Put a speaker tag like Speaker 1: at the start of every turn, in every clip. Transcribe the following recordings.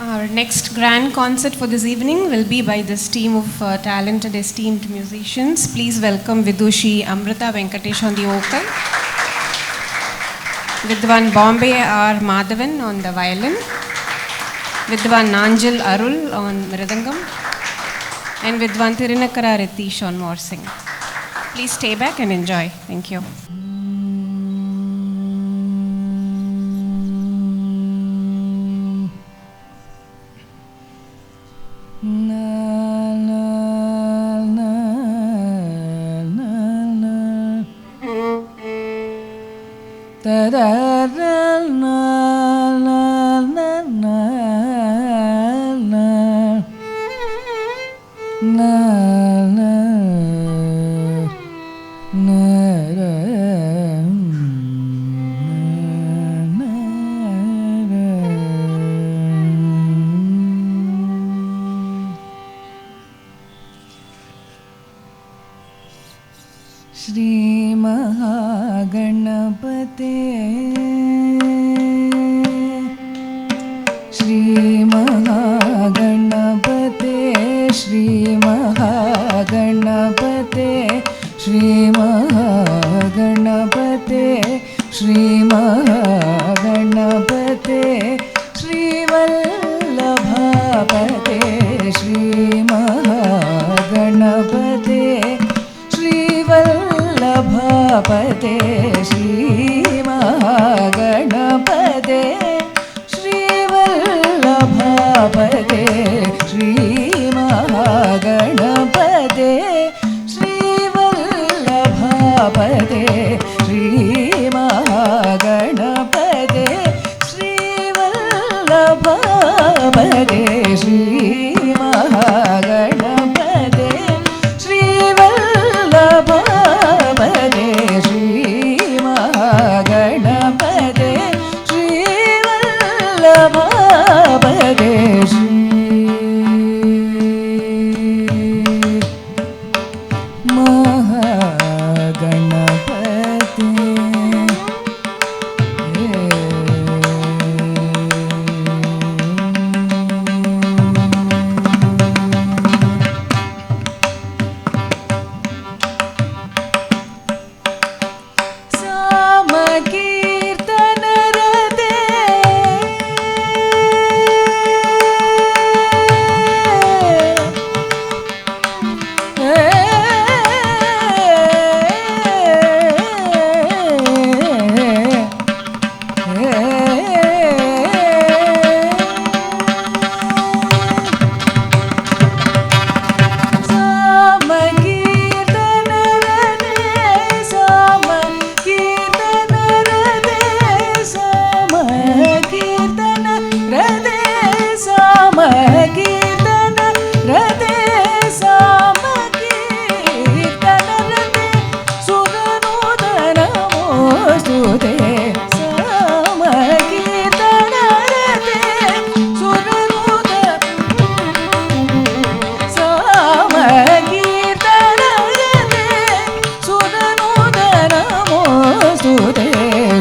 Speaker 1: Our next grand concert for this evening will be by this team of talented, esteemed musicians. Please welcome Vidushi Amrita Venkatesh on the vocal, Vidwan Bombay R. Madhavan on the violin, Vidwan Nanjal Arul on mridangam, and Vidwan Tirunakara Ritish on morsing. Please stay back and enjoy. Thank you.
Speaker 2: Shri महागणपते Shri महागणपते Shri महागणपते Shri महागणपते Shri महागणपते श्रीवल्लभापते Shri महागणपते श्रीवल्लभापते Shri महागणपते श्रीवल्लभापते Shri महागणपते श्रीवल्लभापते Shri महागणपते श्रीवल्लभापते Shri महागणपते श्रीवल्लभापते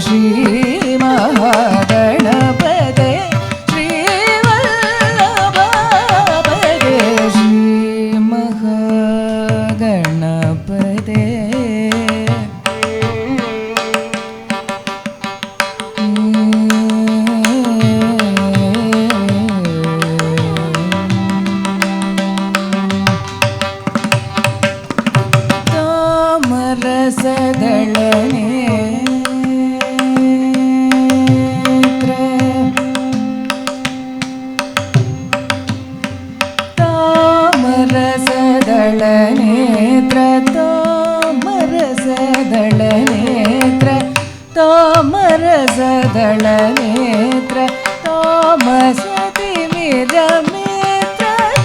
Speaker 2: Shri महागणपते श्रीवल्लभापते Shri महागणपते तामरसदलनेत्र तामसतिमिरमेत्र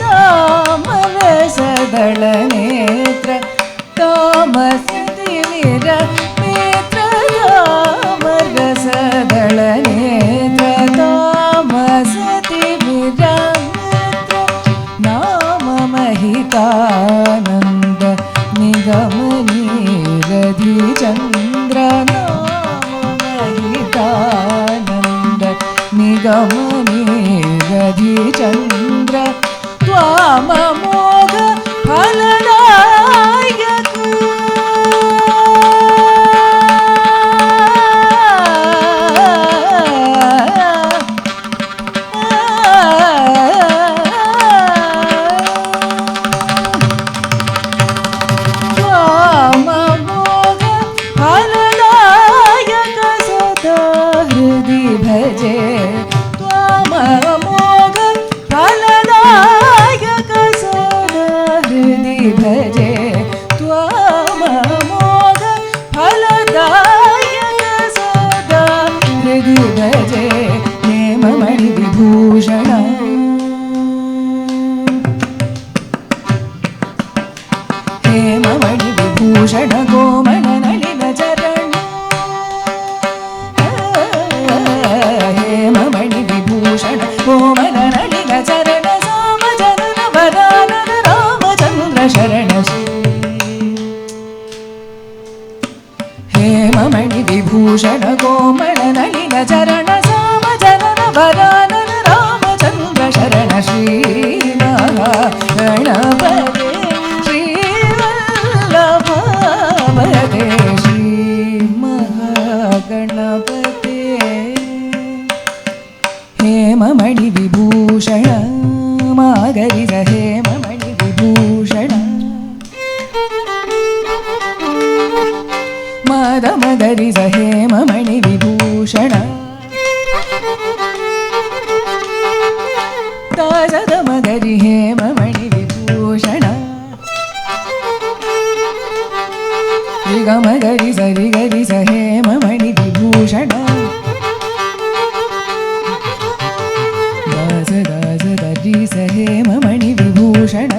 Speaker 2: तामरसदलनेत्र तामसतिमिरमेत्र तामरसदलनेत्र तामसतिमिरमेत्र नाममहितानन्द निगमनीरधिचन्द्र नाममहितानन्द निगमनीरधिचन्द्र ದಾಸದ ಮಗರಿ ಹೇಮ ಮಣಿ ವಿಭೂಷಣ ರಿಗ ಮಗರಿ ಸರಿ ಗರಿ ಸ ಹೇಮ ಮಣಿ ವಿಭೂಷಣ ದಾಸ ದಾಸ ದರಿ ಸ ಹೇಮ ಮಣಿ ವಿಭೂಷಣ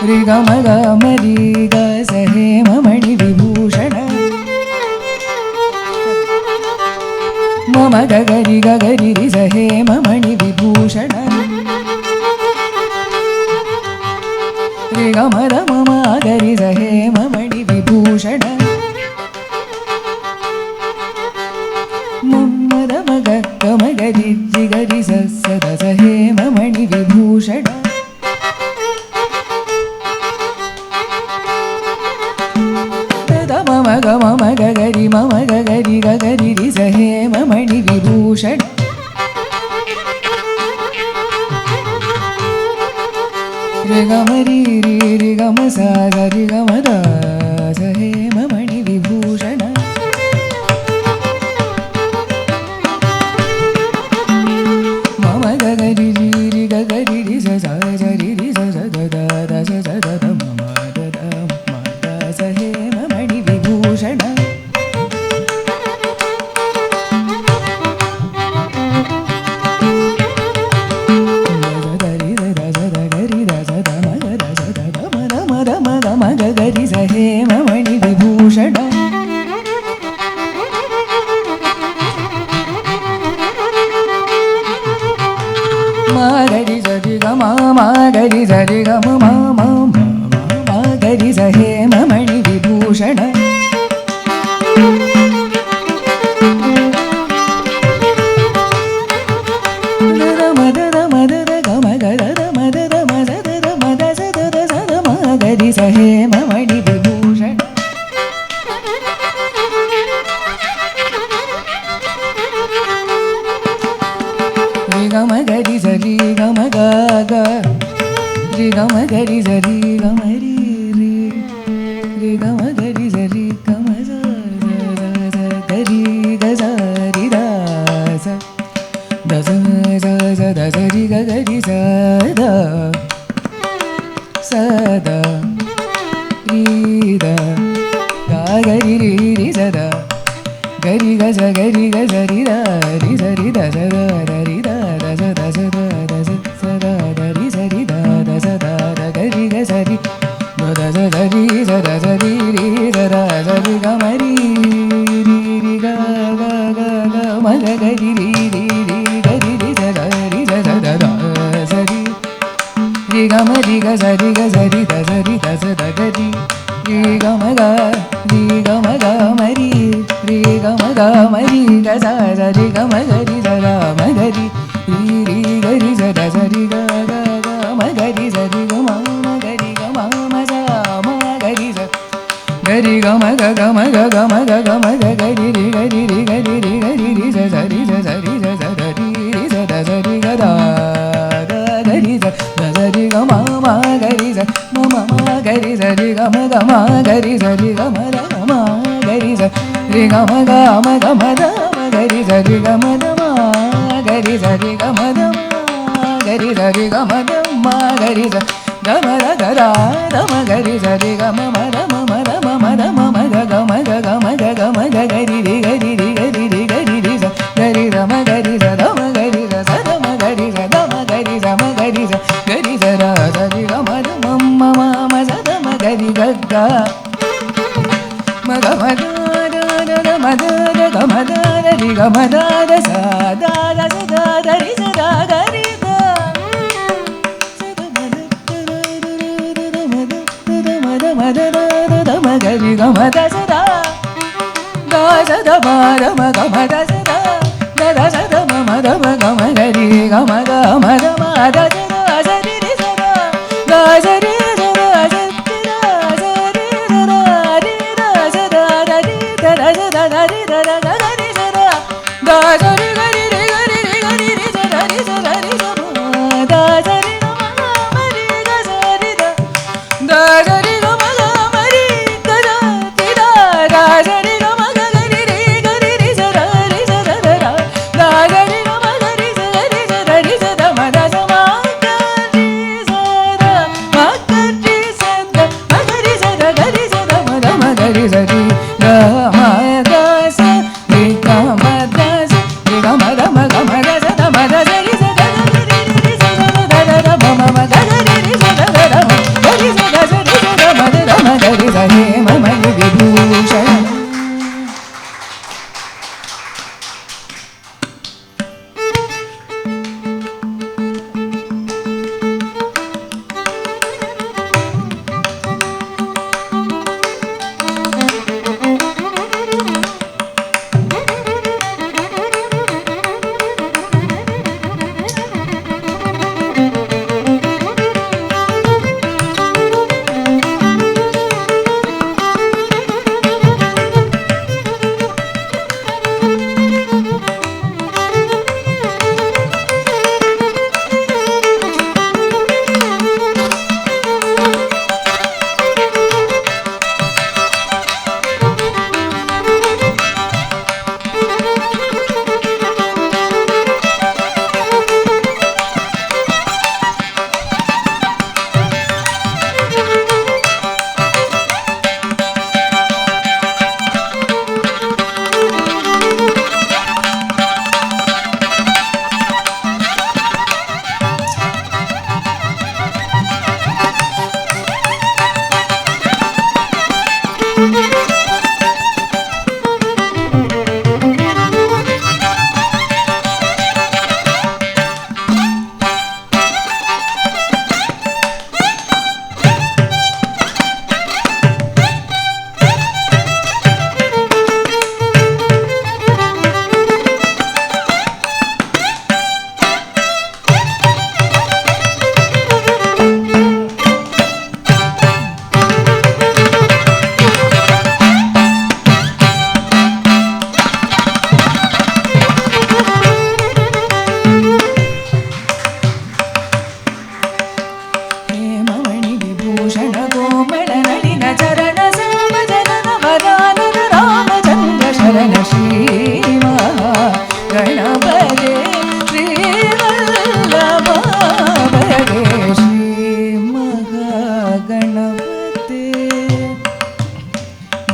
Speaker 2: ರಿಗ ಮಗ ಮರಿ ಗ ಸ ಹೇಮ ಮಣಿ ವಿಭೂಷಣ ಮಮ ಗಗರಿ ಗಗರಿ ರಿ ಸ ಹೇಮ ಮಣಿ ವಿಭೂಷಣ ರಿ ಗ ಮದ ಮಮ ಗರಿ ಸ ಹೇಮ ಮಣಿ ವಿಭೂಷಣ ಮಮ್ಮದ ಮಗ ಗಮ ಗರಿ ರಿ ಗರಿ ಸ ಸದ ಸ ಹೇಮ ಮಣಿ ವಿಭೂಷಣ ಮಮ ಗ ಮಮ ಗಗರಿ ಮಮ ಗಗರಿ ಗಗರಿ ರಿ ಸ ಹೇಮ ಮಣಿ ವಿಭೂಷಣ ರಿ ಗ ಮರಿ ರಿ ರಿ ಗ ಮ ಸ ಸ ರಿ ಗ ಮ ದ ಸ ಹೇಮ ಮಣಿ ವಿಭೂಷಣ ಮಮ ಗಗರಿ ರಿ ರಿ ಗಗರಿ ರಿ ಸ ಸ ಸ ರಿ ರಿ ಸ ಸ ದ ದ ದ ಸ ಸ ದ ದ ಮಮ ದ ದ ಮ ದ ಸ ಹೇಮ ಮಣಿ ವಿಭೂಷಣ ಗರಿ ಸ ಹೇಮ ಮಣಿ ವಿಭೂಷಣ ಗರಿ ಸರಿ ಗ ಮ ಗರಿ ಸರಿ ಗ ಮ ಗರಿ ಸ ಹೇಮ ಮಣಿ ವಿಭೂಷಣ ಮದದ ಮದದ ಗ ಮ ಗದ ಮದದ ಮದದ ಮದ ಸದ ಸದ ಮ ಗರಿ ಸ ಹೇಮ ಮಣಿ ವಿಭೂಷಣ ರಿ ಗ ಮ ಗರಿ ಸರಿ ಗ ಮ ಗ ಗ ರಿ ಗ ಮ ಗರಿ ಸರಿ ಗ ಮ ರಿ ರಿ ರಿ ಗ ಮ ಗರಿ ಸರಿ ಗ ಮ ಸ ಸ ಗರಿ ಗ ಸ ರಿ ದ ಸ ದ ಸ ಸ ಸ ದ ಸ ರಿ ಗ ಗರಿ ಸ ದ ಸ ದ ರಿ ದ ಗ ಗರಿ ರಿ ರಿ ಸ ದ ಗರಿ ಗ ಸ ಗರಿ ಗ ಸ ರಿ ದ ರಿ ಸ ರಿ ದ ಸ ದ ದ ರಿ ದ ದ ಸ ದ ಸ ದ ದ ಸ ಸ ದ ದ ರಿ ಸ ರಿ ದ ದ ಸ ದ ದ ಗರಿ ಗ ಸ ರಿ ದ ದ ಸ ದ ರಿ ಸ ದ ಸ ರಿ ರಿ ಸ ದ ಸ ರಿ ಗ ಮ ರಿ ರಿ ರಿ ಗ ಗ ಗ ಗ ಮ ಗ ಗರಿ ರಿ ರಿ ರಿ ಗರಿ ರಿ ಸ ದ ರಿ ಸ ದ ದ ದ ಸ ರಿ ರಿ ಗ ಮ ರಿ ಗ ಸ ರಿ ಗ ಸ ರಿ ದ ಸ ರಿ ದ ಸ ದ ಗರಿ ರಿ ಗ ಮ ಗ ರಿ ಗ ಮ ಗ ಮ ರಿ ರಿ ಗ ಮ ಗ ಮ ರಿ ಗ ಸ ಸ ರಿ ಗ ಮ ಗ ರಿ ಸ ದ ಮ ಗ ರಿ ರಿ ರಿ ಗ ರಿ ಸ ದ ಸ ರಿ ಗ ಗ ಗ ಮ ಗ ರಿ ಸ ರಿ ಗ ಮ ಮ ಗ ರಿ ಗ ಮ ಮ ಸ ಮ ಗ ರಿ ಸ ಗರಿ ಗ ಮ ಗ ಗ ಮ ಗ ಗ ಮ ಗ ಗ ಮ ಗ ಗ ರಿ ರಿ ಗ ರಿ ರಿ ಗ ರಿ ರಿ ಗ ರಿ ರಿ ಸ ಸ ರಿ ಸ ಸ ರಿ ಸ ಸ ದ ರಿ ರಿ ಸ ದ ಸ ರಿ ಗ ದ ಗ ಗ ರಿ ಸ ದ ಸ ರಿ ಗ ಮ ಮ ಗ ರಿ ಸ ಮ ಮ ಮ ಗ ರಿ ಸ ರಿ ಗ ಮ ಗ ಮ ಗ ರಿ ಸ ರಿ ಗ ಮ ದ ಮ ಗ ರಿ ಸ ರಿ ಗ ಮ ಗ ಮ ಗ ಮ ದ ಮ ಗ ರಿ ಸ ರಿ ಗ ಮ ದ ಮ ಗ ರಿ ಸ ರಿ ಗ ಮ ದ ಮ ಗ ರಿ ಸ ರಿ ಗ ಮ ದ ಮ ಗ ರಿ ಸ ಗ ಮ ದ ಗ ರ ದ ಮ ಗ ರಿ ಸ ರಿ ಗ ಮ ಮ ದ ಮ ಮ ದ ಮ ಮ ದ ಮ ಮ ಗ ಗ ಮ ಗ ಗ ಮ ಗ ಗ ಮ ಗ ಗ ರಿ ರಿ ಗ ರಿ ರಿ ಗ ರಿ ರಿ ಗ ರಿ ರಿ ಸ ಗ ರಿ ರ ಮ ಗ ರಿ ಸ ದ ಮ ಗ ರಿ ಸ ಸ ದ ಮ ಗ ರಿ ಸ ದ ಮ ಗ ರಿ ಸ ಮ ಗ ರಿ ಸ ಗ ರಿ ಸ ರ ಸ ರಿ ಗ ಮ ದ ಮ ಮ ಮ ಮ ಸ ದ ಮ ಗ ರಿ ಗ ಗ ಮ ಗ ಮ ಗ ದ ದ ದ ಮ ದ ದ ಗ ಮ ದ ದ ರಿ ಗ ಮ ದ ದ ಸ ದ ದ ಸ ದ ದ ರಿ ಸ ದ ಗ ರಿ ದ ಸ ದ ಮ ದ ದ ದ ದ ಮ ದ ದ ಮ ದ ಮ ದ ದ ದ ಮ ಗ ರಿ ಗ ಮ ದ ಸ ದ ದ ಸ ದ ಮ ದ ಮ ಗ ಮ ದ ಸ ದ ದ ದ ಸ ದ ಮ ಮ ದ ಮ ಗ ಮ ಗ ರಿ ಗ ಮ ಗ ಮ ದ ಮ ದ ಸ ದ ಸ ರಿ ರಿ ಸ ದ ದ ಸ ರಿ ಸ ದ ಸ ರಿ ದ ಸ ರಿ ದ ದ ರಿ ದ ಸ ದ ದ ರಿ ದ ದ ಸ ದ ದ ರಿ ದ ದ ಗ ಗ ರಿ ಸ ದ ದ ಸ ರಿ ಗ ರಿ ರಿ ಗ ರಿ ರಿ ಗ ರಿ ರಿ ಸ ದ ರಿ ಸ ದ ರಿ ಸ ಮ ದ ಸ ರಿ ಗ ಮ ಗ ಮ ರಿ ಗ ಸ ರಿ ದ ದ ಸ ರಿ ಗ ಮ ಗ ಮ ರಿ ಗ ದ ರಿ ದ ದ ಸ ರಿ ಗ ಮ ಗ ಗ ರಿ ರಿ ಗ ರಿ ರಿ ಸ ದ ರಿ ಸ ದ ದ ದ ದ ಸ ರಿ ಗ ಮ ಗ ರಿ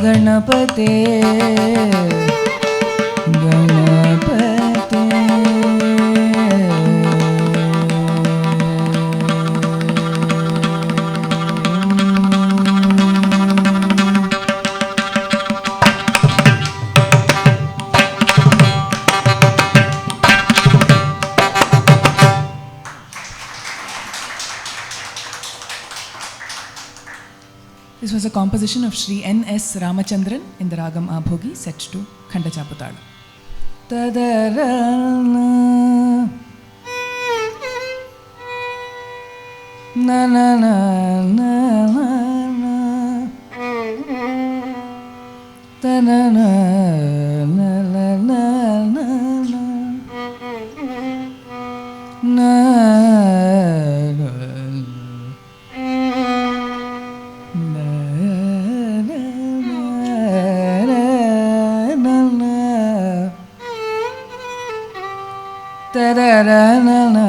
Speaker 2: गणपते गणपते This was a composition of Sri N.S. Ramachandran in the Ragam Abhogi, set to Khanda Chaputala. Tadarana na na na na na ta-na-na na na na na na ta-da-da-na-na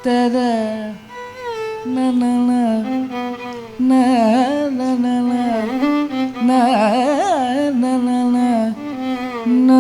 Speaker 2: ತದ ನನ ನ ನನ ನ ನನ ನ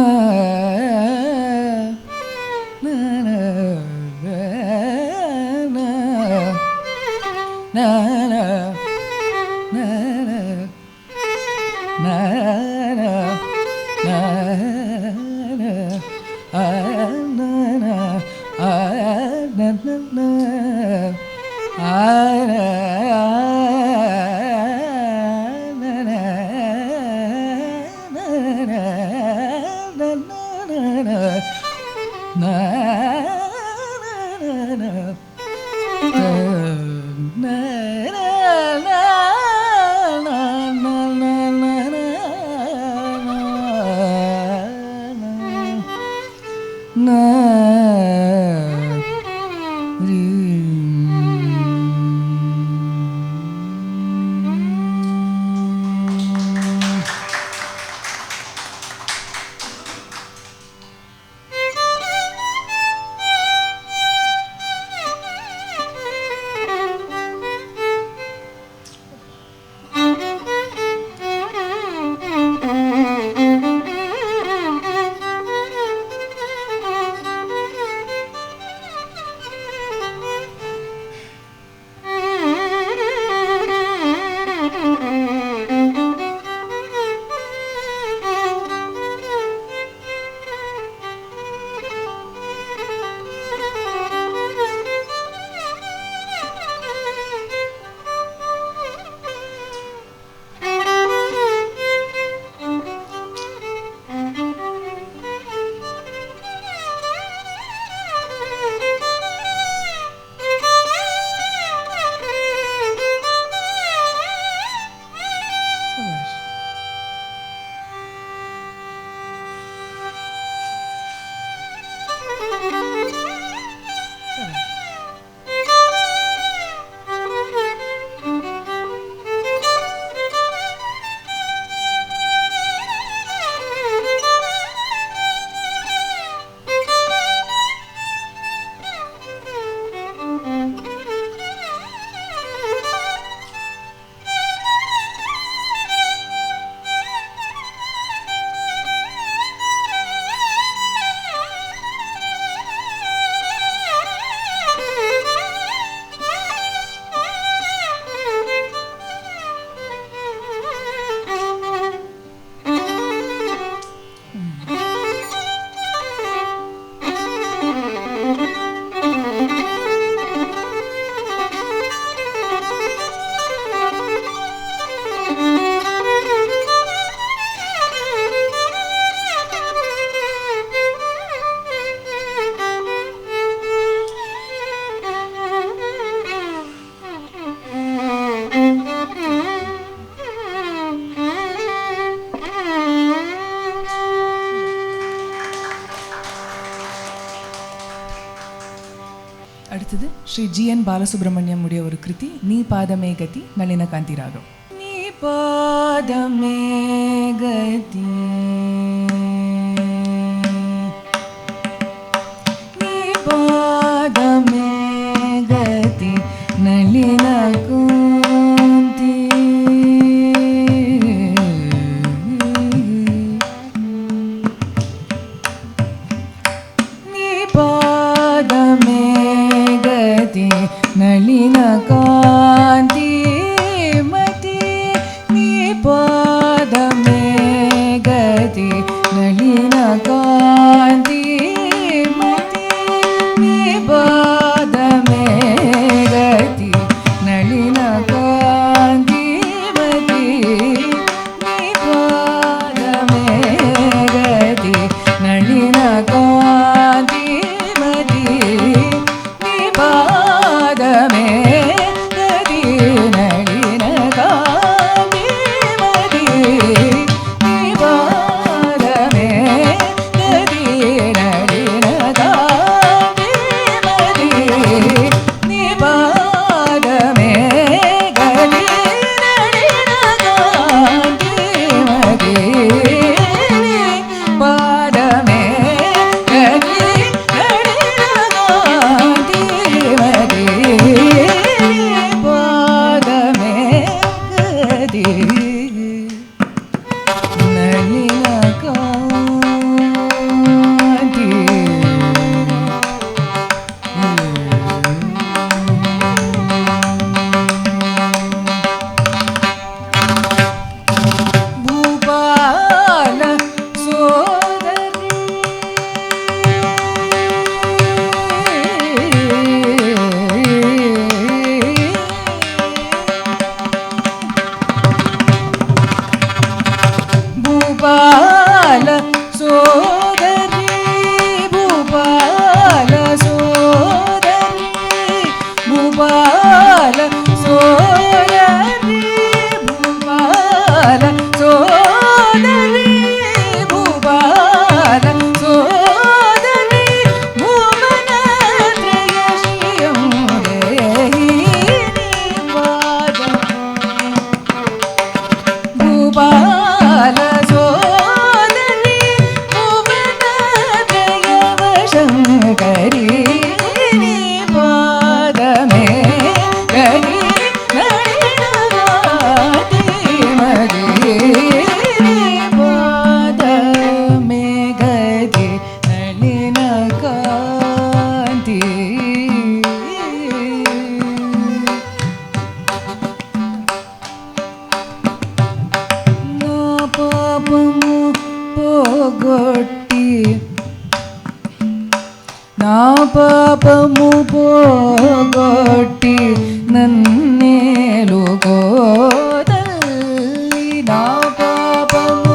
Speaker 2: அடுத்தது ஸ்ரீ ஜி.என். பாலசுப்ரமணியம் உடைய ஒரு கிருதி நீ பாதமே கதி நளினகாந்தி ராகம். நீ பாதமே கதி நீ பாதமே கதி நளினகாந்தி நீ பாதமே ನಳಿನಕಾಂತಿ ಮತಿ ನೀ ಪಾದಮೇ ಗತಿ ನಳಿನಕಾಂತಿ ಮತಿ ನೀ ಪಾದಮೇ ಗತಿ ನಳಿನಕಾಂತಿ ಮತಿ ನೀ ಪಾದಮೇ ಗತಿ ನಳಿನಕಾಂತಿ ಮತಿ ಪಾದಮೇ ಗರಿ ನೀ ಪಾದ ಮೇ ಗರಿ ನಳಿನ ಕಾಂತಿ ಮರಿ ನೀ ಪಾದ ಮೇ ಗರಿ ನಳಿನ ಕಾಂತಿ ಪಾಪಮು ಪೋಗೊಟ್ಟಿ ನಾ ಪಾಪಮು ಪೋಗೊಟ್ಟಿ ನನ್ನೇಲು ಗೋದಲ್ಲಿ ನಾ ಪಾಪಮು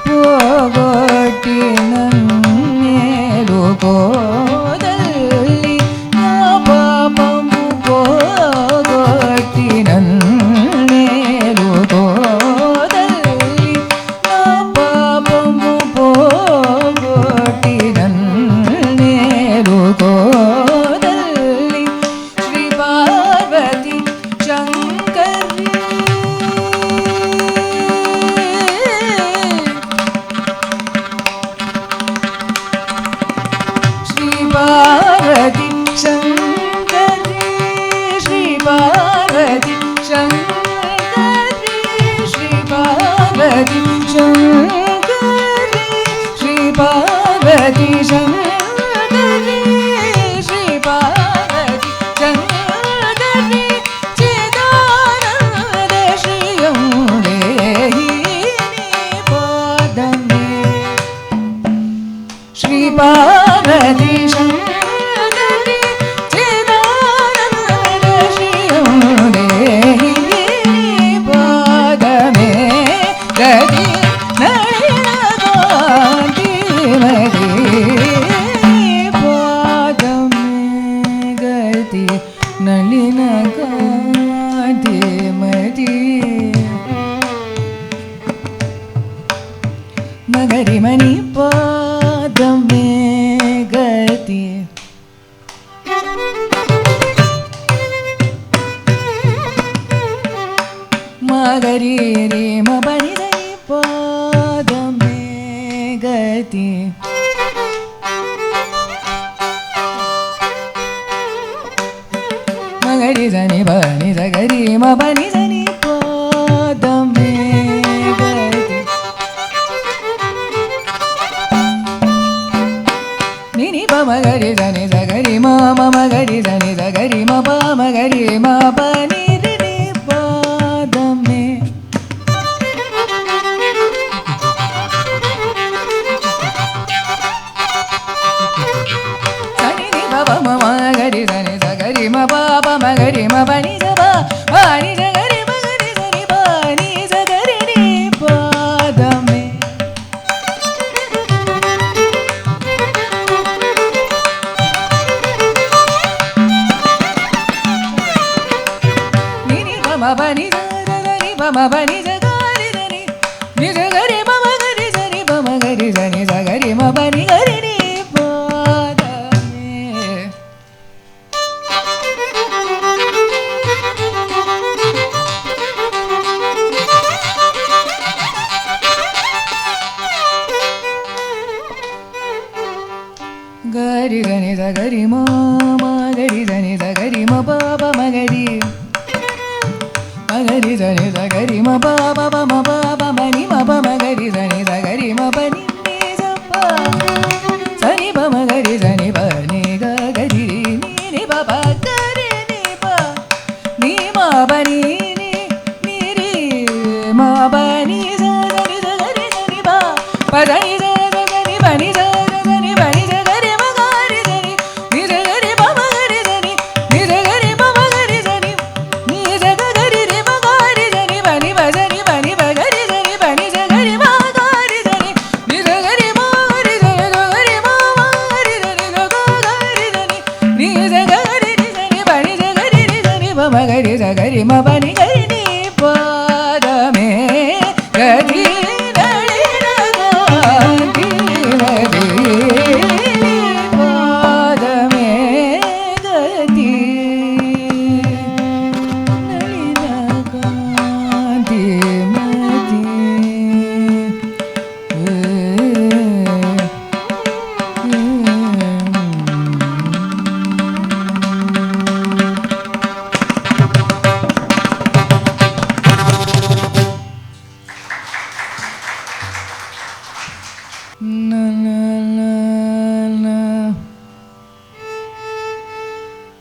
Speaker 2: ಪೋಗೊಟ್ಟಿ ನನ್ನೇಲು ಗೋದಲ್ಲಿ ನಾ ಪಾಪಮು ಪೋಗೊಟ್ಟಿ ನನ್ನೇಲು ಗೋದಲ್ಲಿ ನಾ ಪಾಪಮು ಪೋಗೊಟ್ಟಿ ನನ್ನೇಲು ಗೋದಲ್ಲಿ ಶ್ರೀ ಪಾರ್ವತಿ ಶಂಕರಿ ಶ್ರೀ ಪಾರ್ವತಿ ಶಂಕರಿ ಶ್ರೀ ಪಾರ್ವತಿ ಶಂಕರಿ ಶ್ರೀ ಪಾರ್ವತಿ ಶಂಕರಿ ಶ್ರೀ ಪಾರ್ವತಿ ಶಂಕರಿ ಶ್ರೀ ಪಾರ್ವತಿ ಶಂಕರಿ ಚಿದಾನಂದ ಶ್ರೀಯಂ ದೇಹಿ ಪಾದಮೇ ಶ್ರೀ ಪಾರ್ವತಿ ಶಂಕರಿ ಚಿದಾನಂದ ಶ್ರೀಯಂ ದೇಹಿ ಪಾದಮೇ ಗತಿ ನಳಿನ ಕಾಂತಿ ಮರಿ ಪಾದಮೇ ಗತಿ ನಳಿನ ಕಾಂತಿ ಮರಿ ಮಗರಿ ಮಣಿ ಪಾದಮೇ ಗತಿ ಮಗರಿ ರೇ ಮಬನಿ ದನಿ ಪಾದಮೇ ಗತಿ ಮಗರಿ ದನಿ ಬನಿ ಸಗರಿ ಮಬನಿ ದನಿ ಪಾದಮೇ ಗತಿ ನಿನಿ ಪಮಗರಿ ಧನಿ ಸಗರಿ ಮಗರಿ ಧನಿ ಸಗರಿ ಮಗರಿ ಮನಿ ರಿ ಪಾದಮೇ ಸನಿ ನಿ ಪಮ ಮಗರಿ ಧನಿ ಸಗರಿ ಮಗರಿ ಮನಿ ಜ ಮನಿ ಸಗರಿ ಮಗರಿ ಸರಿ ಮನಿ ಸಗರಿ ನಿ ಪಾದಮೇ ನಿನಿ ಪಮ ಬನಿ ಸರಿ ಪಮ ಬನಿ ಸಗರಿ ಧನಿ ನಿ ಸಗರಿ ಮಗರಿ ಸರಿ ಮಗರಿ ಧನಿ ಸಗರಿ ಮನಿ ಗರಿ ನಿ ಪಾದಮೇ ಗರಿ ಧನಿ ಸಗರಿ ಮಗರಿ ಧನಿ ಸಗರಿ ಪಾಪ ಮಗರಿ ಮಗರಿ ಧನಿ ಸಗರಿ ಪಾಪ ಮನಿ ಮಗರಿ ಧನಿ ಸಗರಿ ಮನಿ ಜಪ ಸನಿ ಮಗರಿ ಧನಿ ಬನಿ ಗರಿ ನೀ ಪಾಪ ಗರಿ ನೀ ಪ ನೀ ಬನಿ ನೀ ರಿ ಬನಿ ಸರಿ ಸಗರಿ ಸರಿ ಬಾ ಪದನಿ ಸರಿ ಬನಿ ಸರಿ ಬನಿ ಸಗರಿ ಮಗರಿ ಸರಿ ನೀ ಸಗರಿ ಮಗರಿ ಸರಿ ನೀ ಸಗರಿ ಮಗರಿ ಸರಿ ನೀ ಸಗರಿ ರಿ ಮಗರಿ ಸರಿ ಬನಿ ಬಸರಿ ಬನಿ ಬಗರಿ ಸರಿ ಬನಿ ಸಗರಿ ಮಗರಿ ಸರಿ ನೀ ಸಗರಿ ಮಗರಿ ಸರಿ ಸಗರಿ ಮಗರಿ ಸರಿ ಸಗರಿ ಸರಿ ನೀ ಸಗರಿ ರಿ ಸರಿ ಬನಿ ಸಗರಿ ರಿ ಸರಿ ಮಗರಿ ಸಗರಿ ಬನಿ ಗರಿ ನೀ ಪಾದಮೇ ಗರಿ ನಳಿನ ಕಾಂತಿ ಮರಿ ಪಾದಮೇ ಗತಿ ನಳಿನ ಕಾಂತಿ ಮತಿ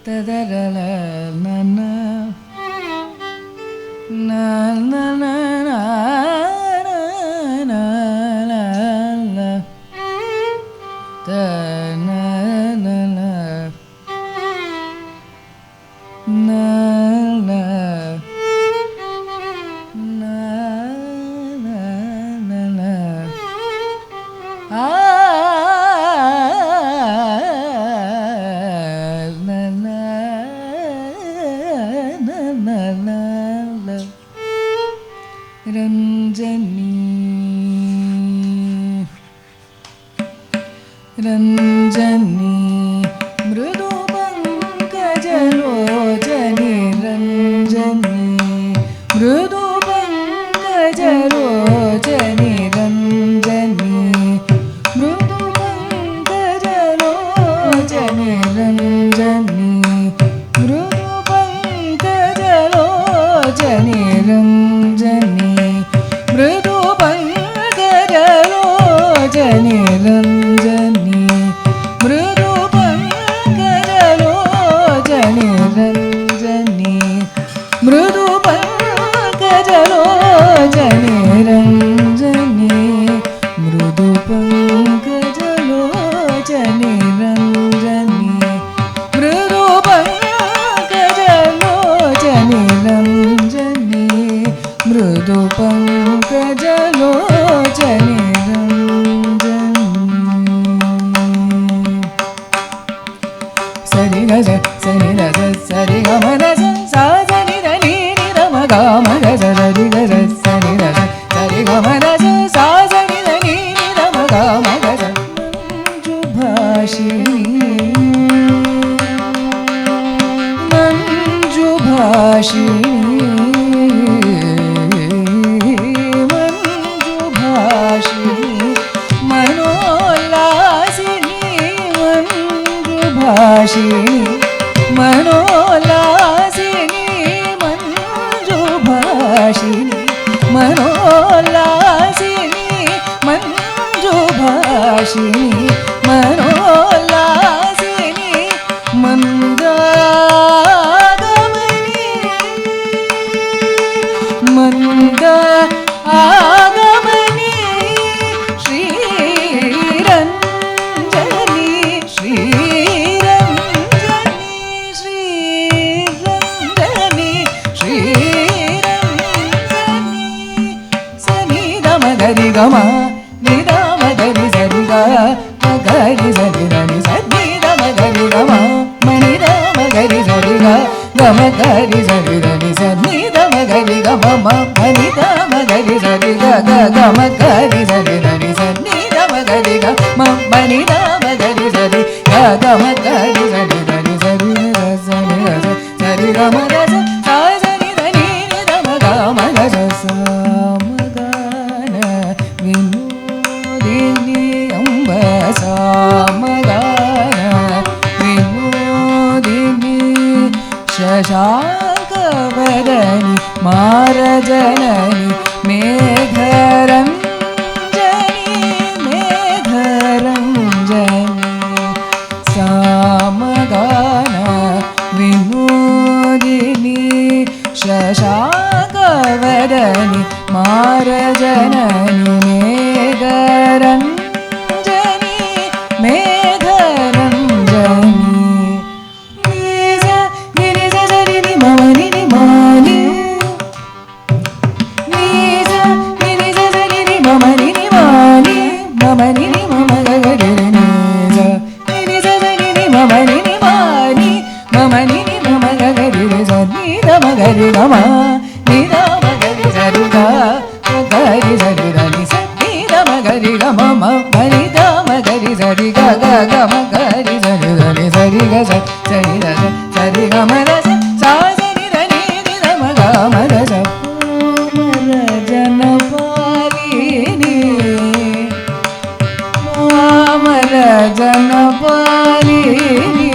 Speaker 2: ತದರಲ ನನ ನನ ರಂಜನಿ ರಂಜನಿ ಮೃದು ಪಂಕಜಲೋಚನಿ ರಂಜನಿ ಮೃದು ಪಂಕಜಲೋಚನಿ ರಂಜನಿ ಮೃದು ಪಂಕಜಲೋಚನಿ ರಂಜನಿ ಮೃದು ಪಂಕಜಲೋಚನಿ ರಂಜನಿ ಮೃದು ಪಂಕಜಲೋಚನಿ ರಂಜನಿ ಮೃದು ಪಂಕಜಲೋಚನಿ ರಂಜನಿ ಮೃದು ಪಂಕಜಲೋಚನಿ ರಂಜನಿ ಮೃದು ಪಂಕಜಲೋಚನಿ ರಂಜನಿ ಮೃದು ಪಂಕಜಲೋಚನಿ ರಂಜನಿ ಮೃದು ಪಂಕಜಲೋಚನಿ ಸರಿ ಗಜ ಸರಿ ರಜ ಸರಿ ಗಮ ರಜ ಸಾ ಸರಿ ರ ನೀ ನಿ ರ ಮ ಗ ಮ ಗಜ ಸರಿ ಗಜ ಸರಿ ರಜ ಸರಿ ಗಮ ರಜ ಸಾ ಸರಿ ರ ನೀ ನಿ ರ ಮ ಗ ಮ ಗಜ ಮಂಜು ಭಾಷಿಣಿ ಮಂಜು ಭಾಷಿಣಿ ಮಂಜು ಭಾಷಿಣಿ ಮನೋಲ್ಲಾಸಿನಿ ಮಂಜು ಭಾಷಿಣಿ ಮನೋಲ್ಲಾಸಿನಿ ಮಂಜು ಭಾಷಿಣಿ ಮನೋಲ್ಲಾಸಿನಿ ಮಂಜು ಭಾಷಿಣಿ ಮನೋಲ್ಲಾಸಿನಿ ಮಂದಾಗಮನಿ ಮಂದ ಆಗಮನಿ ಶ್ರೀರಂಜನಿ ಶ್ರೀರಂಜನಿ ಶ್ರೀರಂಜನಿ ಶ್ರೀರಂಜನಿ ಸನಿ ದಮ ಗರಿ ಗಮ ನಿದಮ ಗರಿ ಸರಿ ಗ ಗರಿ ಸರಿ ರಣಿ ಸನಿ ದಮ ಗರಿ ಗಮ ಮನಿ ದಮ ಗರಿ ಸರಿ ಗ ಗಮ ಗರಿ ಸರಿ ರಣಿ ಸನಿ ದಮ ಗರಿ ಗಮ ಮನಿ ದಮ ಗರಿ ಸರಿ ಗ ಗಮ ಗರಿ ಸರಿ ರಣಿ ಸನಿ ದಮ ಗರಿ ಗ ಮನಿ ದಮ ಗರಿ ಸರಿ ಗ ಗಮ ಗರಿ ಸರಿ ರಣಿ ಸರಿ ಸರಿ ಸರಿ ಗಮ ರಸ ಸಾ ಸರಿ ರಣಿ ದಮ ಗಮ ಗಸ ಸಾಮಗಾನ ವಿನೋದಿನಿ ಅಂಬ ಸಾಮಗಾನ ವಿನೋದಿನಿ ಶಶಾಂಕವದನಿ ಮಾರಜನನಿ ಮೇಘರಂಜನಿ ಮೇಘರಂಜನಿ ಸಾಮಗಾನ ವಿನೋದಿನಿ ಶಶಾಂಕವದನಿ ಮಾರಜನನಿ ಮೇಘರಂಜನಿ ಮೇಘರಂಜನಿ ನಿಜ ನಿರಿಜ ಜರಿ ನಿ ಮಮನಿ ನಿ ಮಾನಿ ನಿಜ ನಿರಿಜ ಜರಿ ನಿ ಮಮನಿ ನಿ ಮಾನಿ ಮಮನಿ ನಿ ಮಮ ಗರಿ ನಿಜ ನಿರಿಜ ಜರಿ ನಿ ಮಮನಿ ನಿ ಮಾನಿ ಮಮನಿ ನಿ ಮಮ ಗರಿ ಸರಿ ದಮ ಗರಿ ಗಮ ನಿದಮ ಗರಿ ಸರಿ ಗ ಗರಿ ಸರಿ ರಣಿ ಸರಿ ದಮ ಗರಿ ಗಮ ಮನಿ ದಮ ಗರಿ ಸರಿ ಗ ಗಮ ಗರಿ ಸರಿ ರಣಿ ಸರಿ ಗ ಸರಿ ರ ಸರಿ ಗಮ ರಸ ಸಾ ಸರಿ ರಣಿ ದಮ ಗಮ ರಸ ಜನ ಪಾಲಿನಿ ಮಾಮರ ಜನ ಪಾಲಿನಿ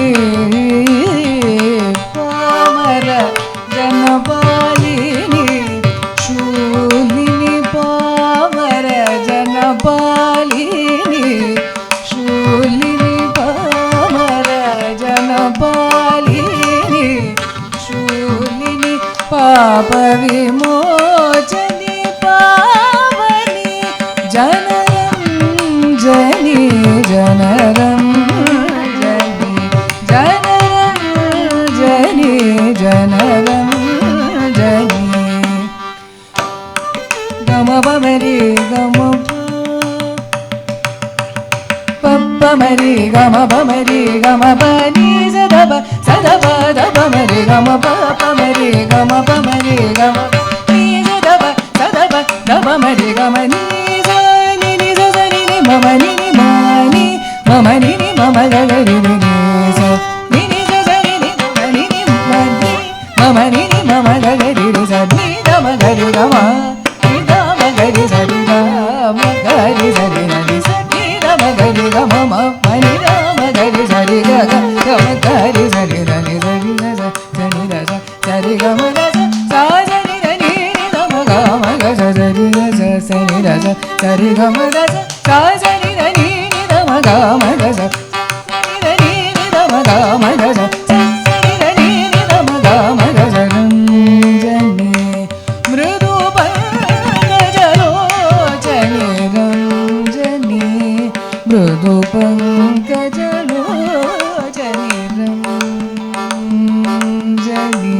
Speaker 2: ಪಾಮರ ಜನ ಪಾಲಿನಿ ಶೂಲಿನಿ ಪಾಮರ ಜನ ಪಾಲಿನಿ ಶೂಲಿನಿ ಪಾಮರ ಜನ पाप विमोचनी पावनी जनरञ्जनी जनरञ्जनी जनरञ्जनी जनरञ्जनी गम पमरि गम पमरि गम पमरि गम पनि सदप सदप दपमरि गम पमरि गम पमरि गम नि सदप सदप दपमरि गम नि नि नि सनि नि मम नि नि मानि मम नि नि मम गगरि नि स नि नि सनि नि मम नि नि मनि मम नि नि मम गगरि स नि दम गरि गम नि दम गरि सरि गम गरि सरि नि स गरि गम मनि राम गरि सरि ग गम गरि सरि नि सरि न सनि र सरि गम र सा सरि नि गम गम ग सरि र सनि र सरि गम र सा सरि नि गम गम ग सरि नि गम गम ग सरि नि गम गम ग रञ्जनी मृदु पंकजलोचनी रञ्जनी मृदु पंकजलोचनी रञ्जनी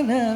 Speaker 2: na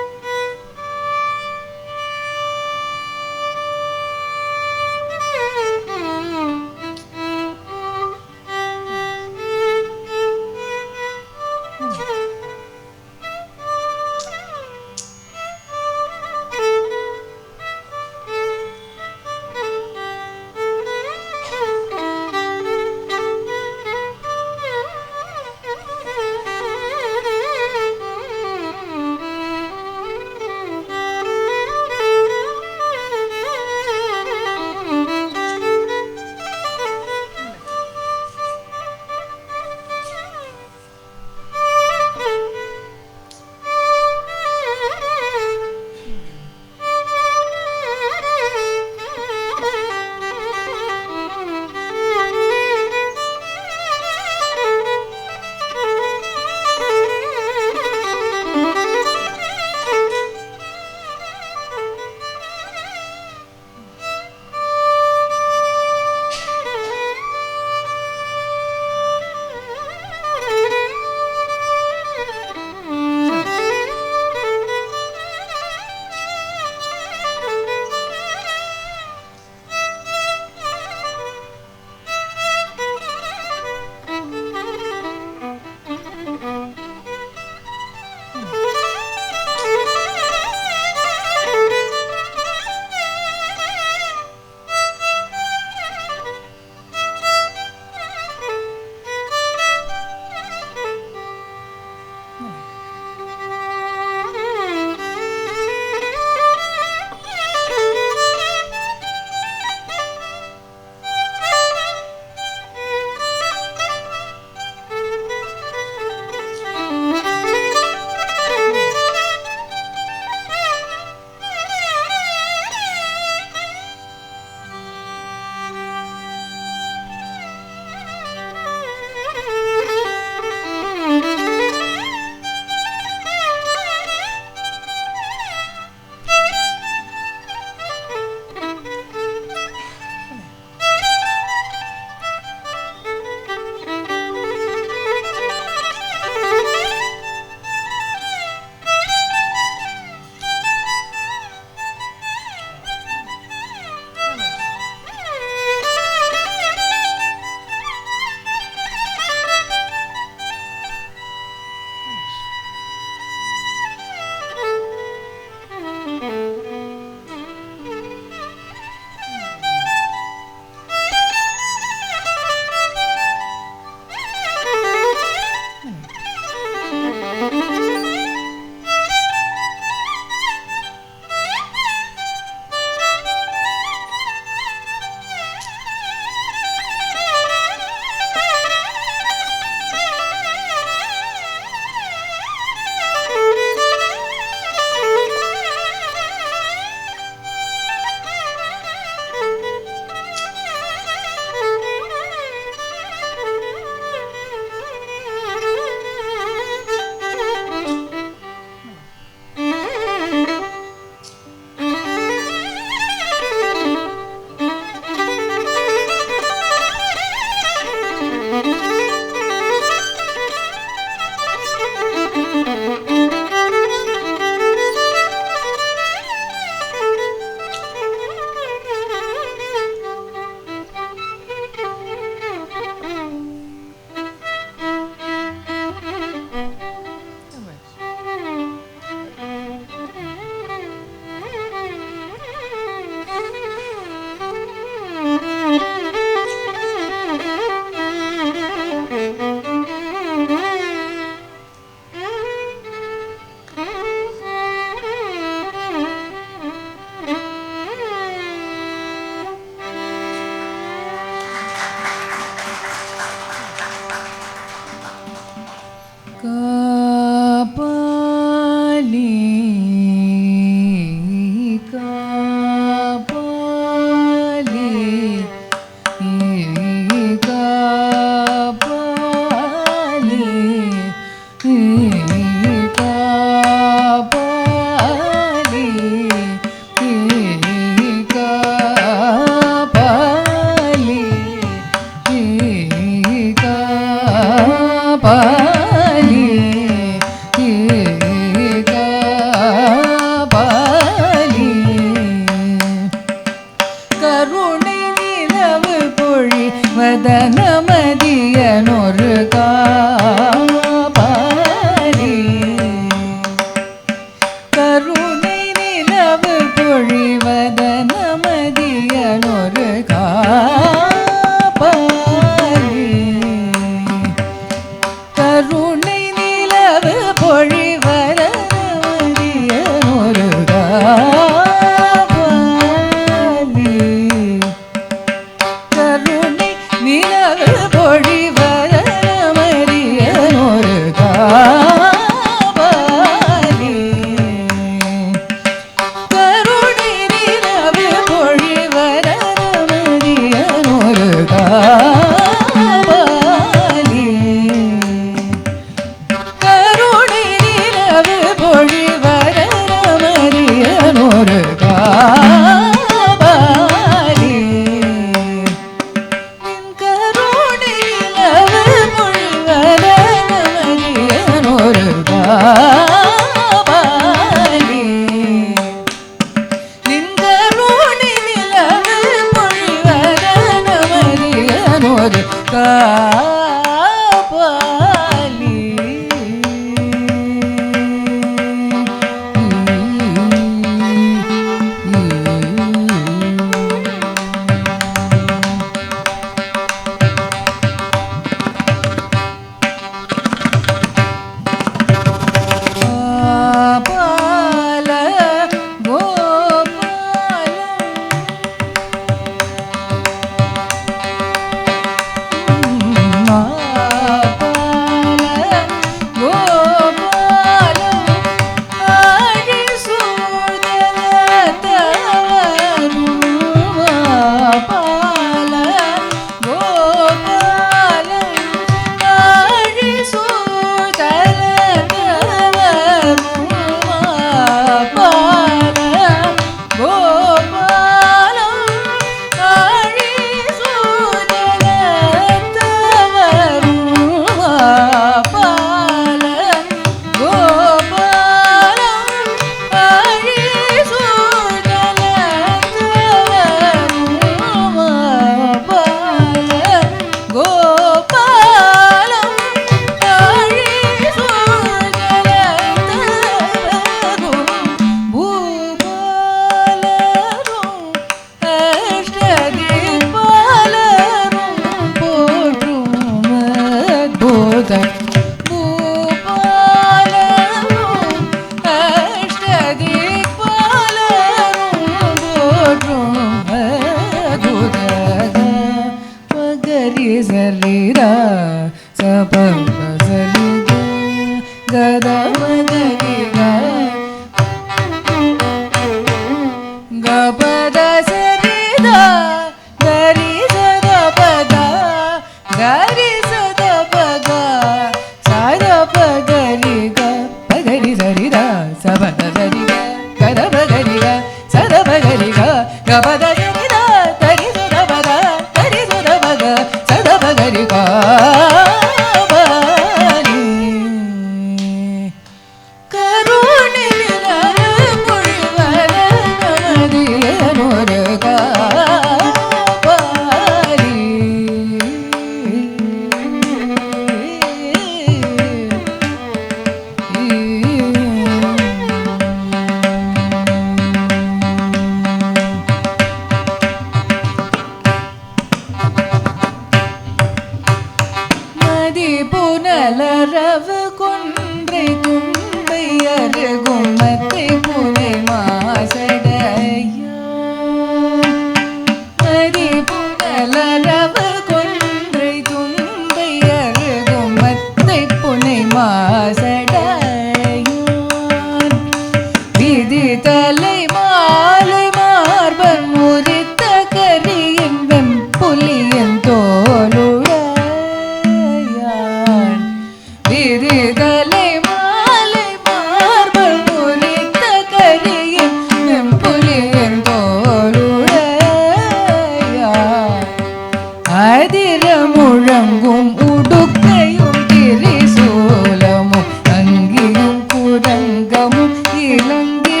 Speaker 2: முழங்கும் இளங்கிடுகையானதிர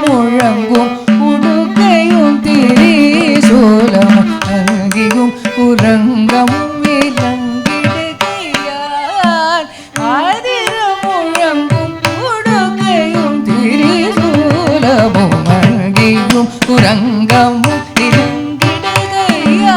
Speaker 2: முழங்கும் உடுக்கையும் திரிசூலமும் அங்கியும் உறங்கமும் இளங்கிடுகையான் ஆதிர முழங்கும் உடுக்கையும் திரிசூலமும் அங்கியும் உறங்கமும் இளங்கிடுகையான்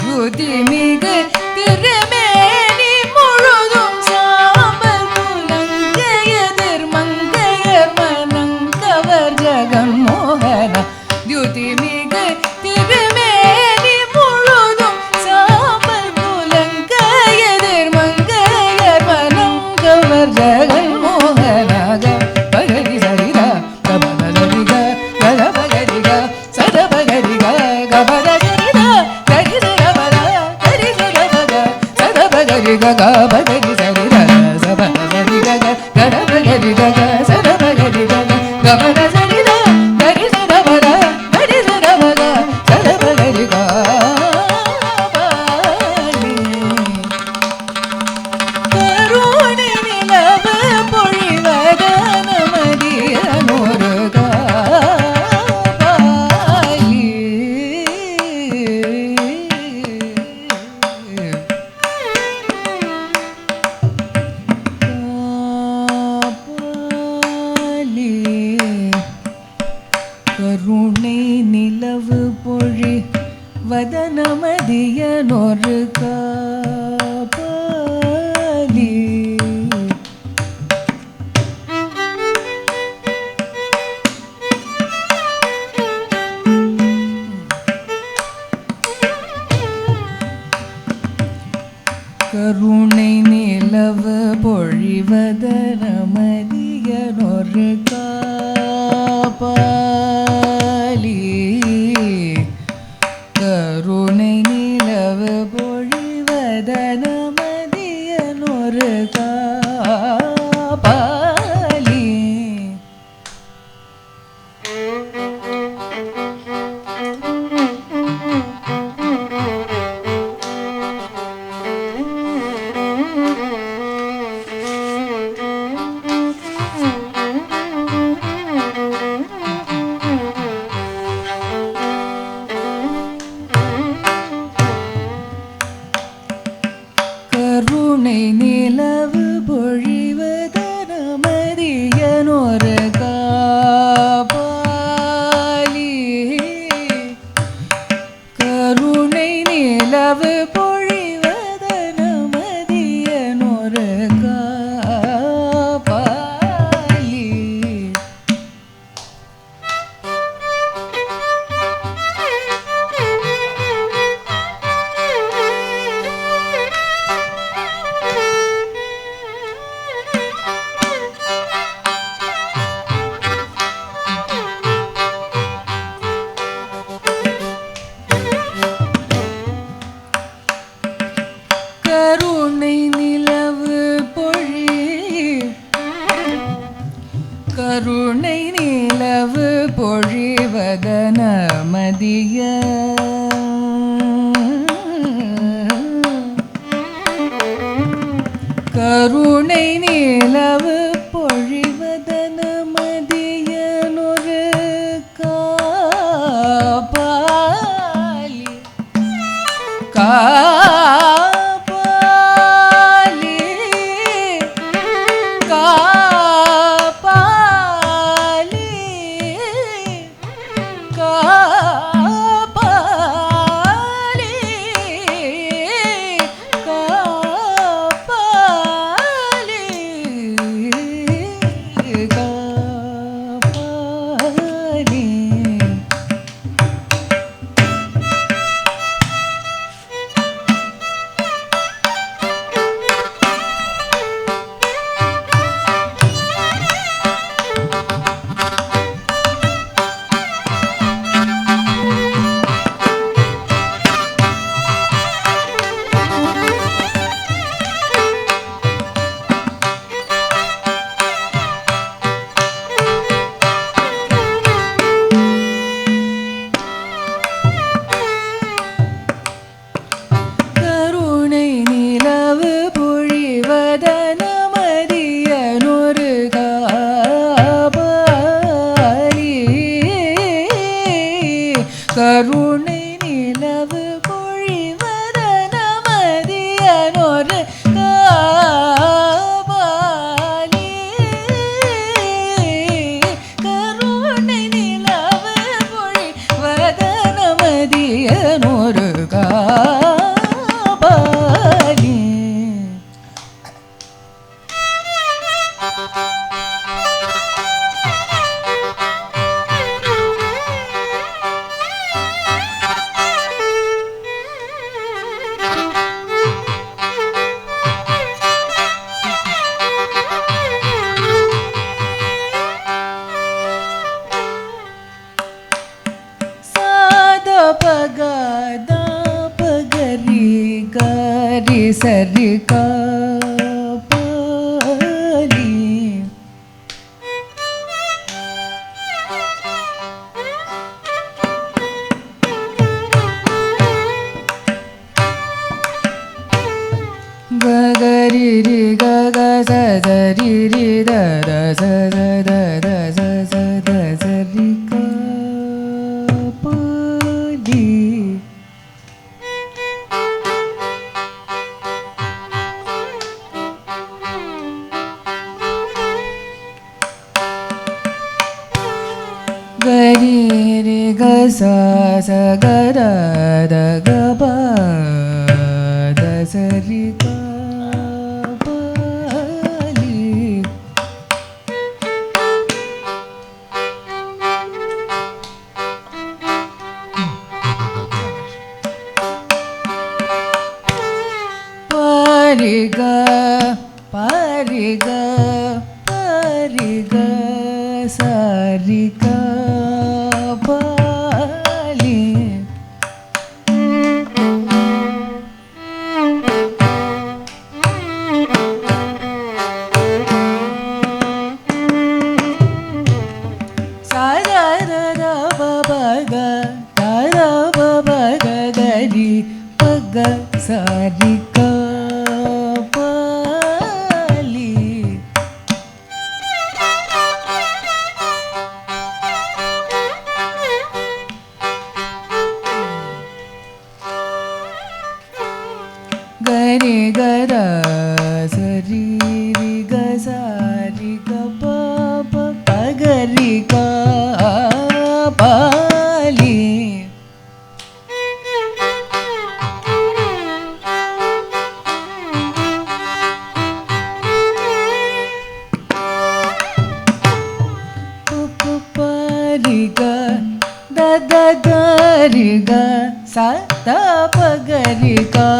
Speaker 2: யுதிமிகு திருமேனி முழுதும் சாம்பல் புலங்கையதிர் மங்கையர் மனங்கவர் ஜெகன்மோகன யுதிமிகு திருமேனி முழுதும் சாம்பல் புலங்கையதிர் மங்கையர் மனங்கவர் ஜெகன்மோகனாக பகரி சரிதா கபலரிக கலபகரிக சதபகரிக கபலரிக கரிசரபல கரிசரபக சதபகரிக கபகரி சரிதா சபகரிக கலபகரிக சதபகரிக கபல சரிதா கரிசரபல கரிசரபக சதபகரிக கருணை நிலவு பொழிவதன மதியனொரு காபாலி காபாலி கருணை நிலவு பொழி வதனமதியனொரு காபாலி கருணை நிலவு பொழிவதனமதியனொரு காபாலி கருணை நிலவு பொழிவதனமதியனொரு காபாலி கருணை நிலவு பொழிவதனமதியனொரு காபாலி கருணை நிலவு பொழிவதனமதியனொரு காபாலி கருணை நிலவு கருணை நிலவு பொழிவதன மதிய கருணை நிலவு பொழிவதன மதியனொரு Kapali Kapali Kapali Kapali Kapali Sari ka pali ga ga ri ri ga ga sa sa ri ri da da sa sa da da sa sa da sa ri ka pali gari re ga sa sa ga da da ga ba da sa ri ga ba li pa ri ga sa ri ga Sarika pali gari gara sari ri ga sari ga pa pa pa gari ka pali da da ga ri ga sa da pa ga ri ga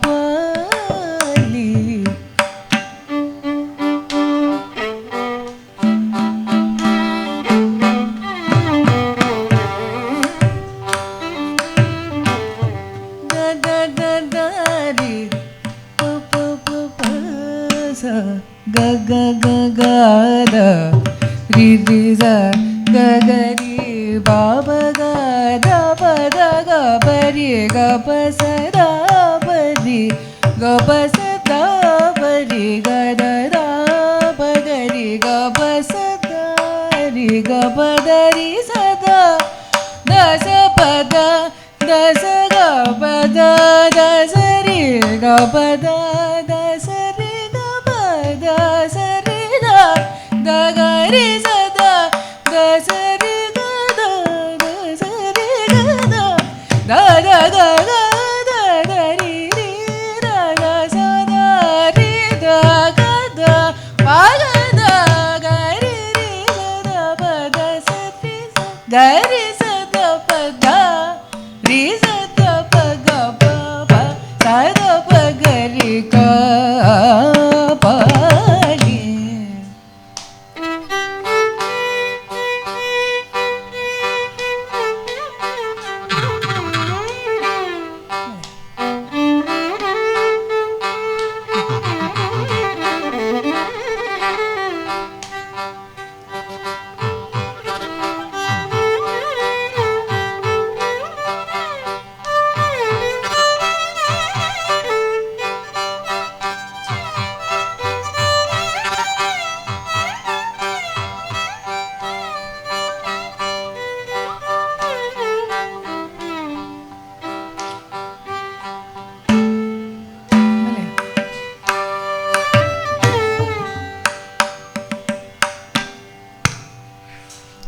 Speaker 2: pali da da da da ri pa pa pa pa sa ga ga ga ga da ri ri sa ga ga ri ba ba ga da ba da ga ba ri ga pa sa da ba ri ga pa sa da ba ri ga da da ba ga ri ga pa sa da ri ga pa da ri sa da da sa pa da da sa ga pa da da sa ri ga pa da da sa ri ga pa da sa ri da da ga ri sa da da sa ri ga da da sa ri ga da da da ga ga da da ri ri da da sa da ri da ga da pa ga da ga ri ri sa da pa da sa ri sa ga ri sa da pa da ri sa da pa ga pa pa sa da pa ga ri ka pa li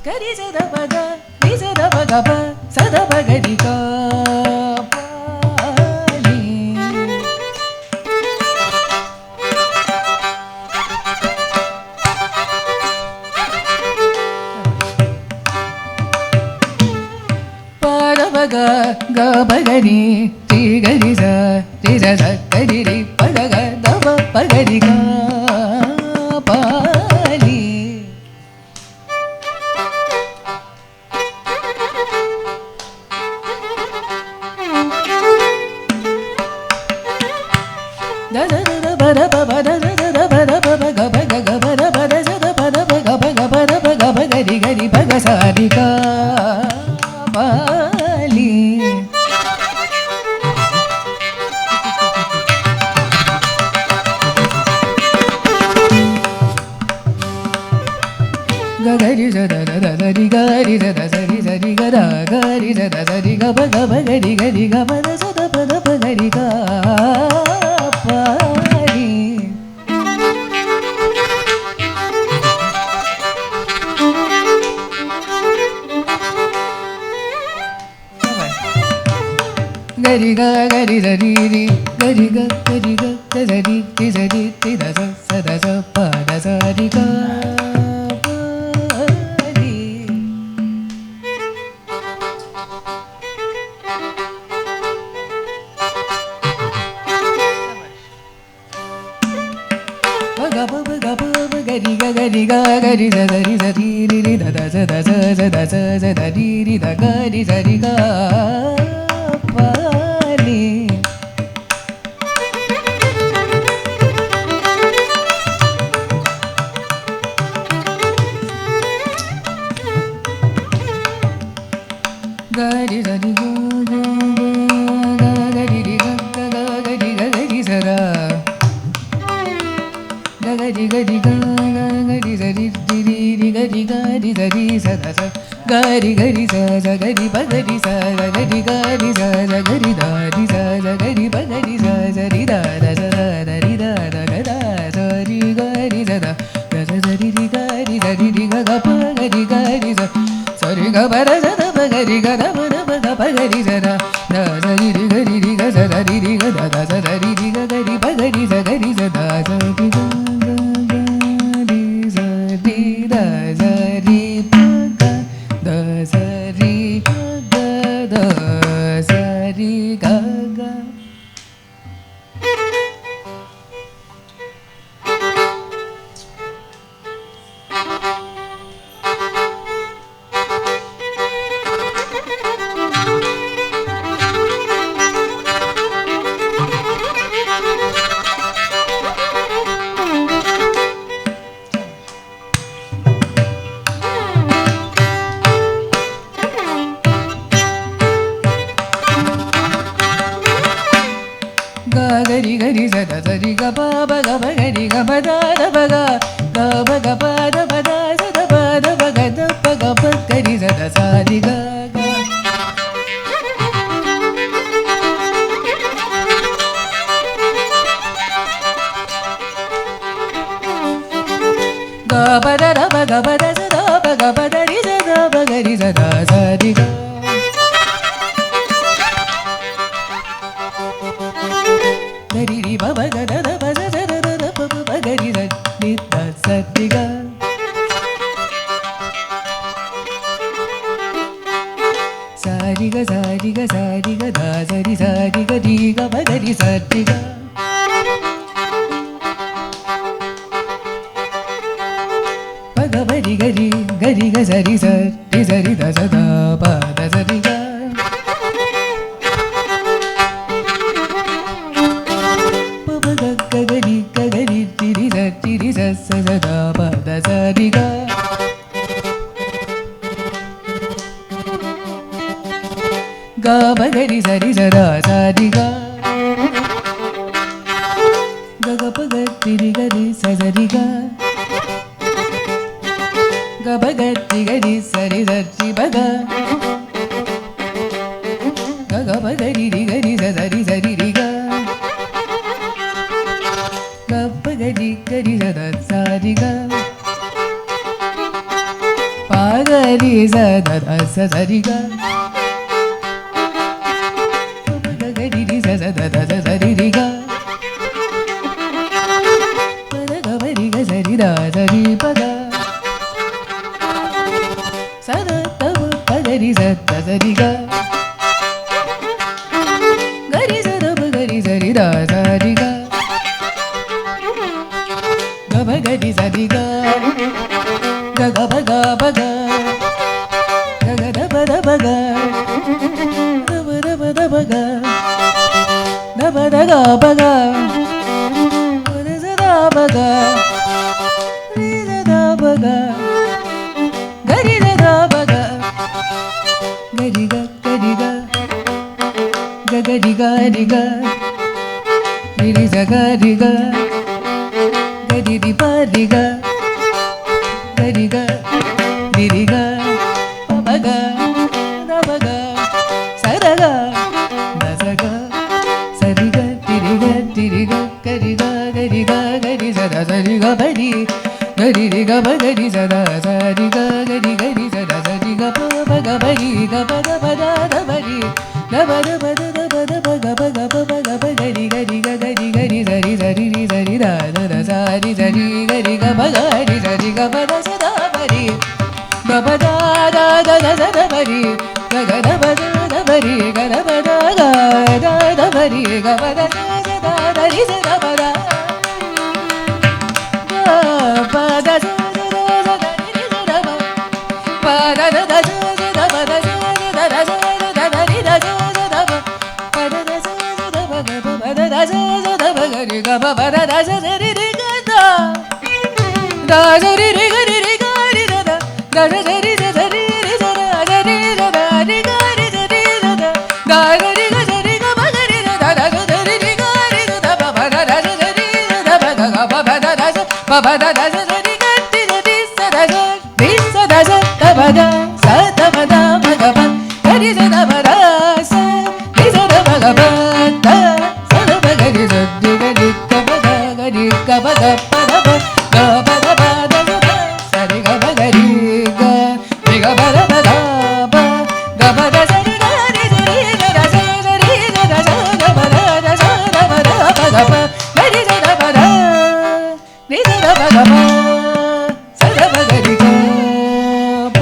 Speaker 2: gari sa da pa da ri sa da pa ga pa sa da pa ga ri ka pa li பக க பகரி D கரி ச ரி ச ச கரி ரி பக க தப பகரி க பாலி த த த ப த ப ப த த த ப த ப ப க ப க க ப த ப த ச த ப த ப க ப க ப த ப க ப கரி கரி ப க ச ரி க poly gari sa da da da da ri gari sa da sa ri ga da gari sa da sa ri ga ba gari gari ga ba da sa da ba gari ga pa ri gari ga gari sa ri ri gari ga sa ri sa ri ti da sa pa da sa ri ga gari ga gari sa da ri sa ri ri ri da da sa da sa sa da sa sa da ri ri da ga ri sa ri ga pa ni gari sa ri ga gari ri ga gari sa da gari gari ga gari sa ri ri ri gari gari sa ri sa da sa gari gari sa sa gari ba gari sa sa gari gari sa sa gari da ri sa sa gari ba gari sa sa ri da da sa da ri da da ga da sa ri gari sa da da sa sa ri ri gari sa ri ri ga ga pa gari gari sa sa ri ga ba da sa da ba gari ga da ba ga pa gari sa da da sa ri ri gari ri ga sa da ri ri ga da da sa da ri ri ga gari ba gari sa da sa ri ga gari gari sa da sa ri ga ba ba ga ba gari ga ba da da ba ga ba ga ba da ba da sa da ba ga da ba ga ba gari sa da sa ri ga ga ba da da ba ga ba da sa da ba ga ba da ri sa da ba gari sa da sa ri ga gari ri ba ba ga da da ba sa da da da ba ba gari sa ri da sa ri ga sa ri ga sa ri ga sa ri ga da sa ri ga ri ga ba gari sa ri ga ba ga ba ri gari ga sa ri da sa da ba da sa ri ga sa sa da ba da sa ri ga ga ba ga ri sa da sa ri ga ga ga ba ga ri ga ri sa ri ga ga ba ga ri sa ri ba ga ga ba ga ri ga ri sa ri ga ga ba ga ri sa da sa ri ga pa ga ri sa da sa ri ga pa ga ga ri sa da sa ri ga pa ga ba ri ga sa ri da sa ri pa ga sa da pa ga ri sa da sa ri ga ಸರಿ the ಸರಿ ಗ ಗಬ ಗರಿ ಸರಿ ಗ ಗಗ ಬಗ ಬಗ ಗಗ ದಬ ದಬ ಗ ದಬ ದಬ ದಬ ಗ ದಬ ದಗ ಬಗ ದ ದ ಬಗ ರಿ ದ ಬಗ ಗರಿ ದ ಬಗ ಗರಿ ಗ ಗರಿ ಗ ಗರಿ ಗ ರಿ ಗ ರಿ ಸ ಗ ರಿ ಗ ಗರಿ ರಿ ಪ ರಿ ಗ ಗರಿ ಗ ರಿ ಗ ಪ ಗ ದ ಬ ಗ ಸ ದ ಗ ದ ಸ ಗ ಸರಿ ಗ ತಿರಿ ಗ ಗರಿ ಗ ಗರಿ ಗ ಗರಿ ಸ ದ ಸರಿ ಗ ಬರಿ ಗರಿ ರಿ ಗ ಬ ಗರಿ ಸ ದ ಸರಿ ಗ ಗರಿ ಗರಿ ಸ ದ ಸರಿ ಗ ಪ ಬ ಗ ಬರಿ ಗ ಪ ದ ಪ ದ ದ ಬರಿ ಗ ಬ ದ ಪ ದ ದ ಪ ದ ಪ ಗ ಪ ಗ ಪ ಪ ಗ ಪ ಗರಿ ಗರಿ ಗ ಗರಿ ಗರಿ ಸರಿ ಸರಿ ರಿ ಸರಿ ದ ದ ದ ಸರಿ ಸರಿ ಗರಿ ಗ ಬ ಗರಿ ಸರಿ ಗ ಪ ದ ಸ ದ ಬರಿ ಗ ಪ the the the the the the ಬರಿ ಗ ಗ ದ ಪ ದ ದ ಬರಿ ಗ ದ ಪ ದ ಗ ದ ದ ಬರಿ ಗ ಪ ದ ಸ ದ ದ ದ ರಿ ಸ ದ ಪ ದ ಗ ಪ ದ ಸ ದ ದ ದ ದ ರಿ ಸ ದ ಪ ಪ ದ ದ ದ ಸ ದ ಪ ದ ಸ ದ ದ ಸ ದ ದ ರಿ ದ ಸ ದ ದ ಪ ಪ ದ ದ ಸ ದ ಪ ಗ ಪ ಪ ದ ದ ಸ ದ ಪ ಗ ರಿ ಗ ಪ ಪ ದ ದ ಸ ರಿ ರಿ ಗ ದ ದ ಸ ರಿ ರಿ ಗ ರಿ ರಿ ಗ ರಿ ದ ದ ದ ಸ ರಿ ದ ಸ ರಿ ರಿ ದ ದ ದ ರಿ ದ ದ ರಿ ಗ ರಿ ದ ರಿ ದ ದ ದ ಗ ರಿ ಗ ಸ ರಿ ಗ ಪ ಗ ರಿ ದ ದ ದ ಸ ರಿ ರಿ ಗ ರಿ ದ ದ ಪ ಪ ದ ದ ಸ ರಿ ದ ದ ಪ ಗ ಗ ಪ ಪ ದ ದ ಸ ಪ ಪ ದ ದ ಸ ರಿ ಗ ರಿ ದ ರಿ ಸ ದ ಸ ರಿ ಸ ದ ಸ ದ ಪ ದ ಸ ದ ಪ ದ ಪ ಗ ಪ ಗ ರಿ ಸ ದ ಪ ದ ಸ ರಿ ಸ ದ ಪ ಗ ಪ ದ ಸ ದ ಪ ಗ ರಿ ಸ ರಿ ಗ ರಿ ಗ ಪ ದ ಗ ರಿ ಗ ಪ ಗ ಪ ದ ಪ ಗ ಪ ದ ಪ ದ ಸ ದ ಸ ರಿ ಗ ಪ ಗ ರಿ ಗ ರಿ ಗ ಪ ದ ಪ ದ ಪ ಗ ಪ ದ ಸ ರಿ ಗ ರಿ ಸ ರಿ ಗ ದ ಸ ದ ರಿ ಗ ದ ಸ ದ ಪ ದ ದ ಸ ದ ಪ ದ ಪ ಗ ಪ ಗ ರಿ ಸ ದ ಪ ದ ರಿ ಸ ದ ಪ ಗ ಪ ಸ ದ ಪ ಗ ರಿ ಗ ಪ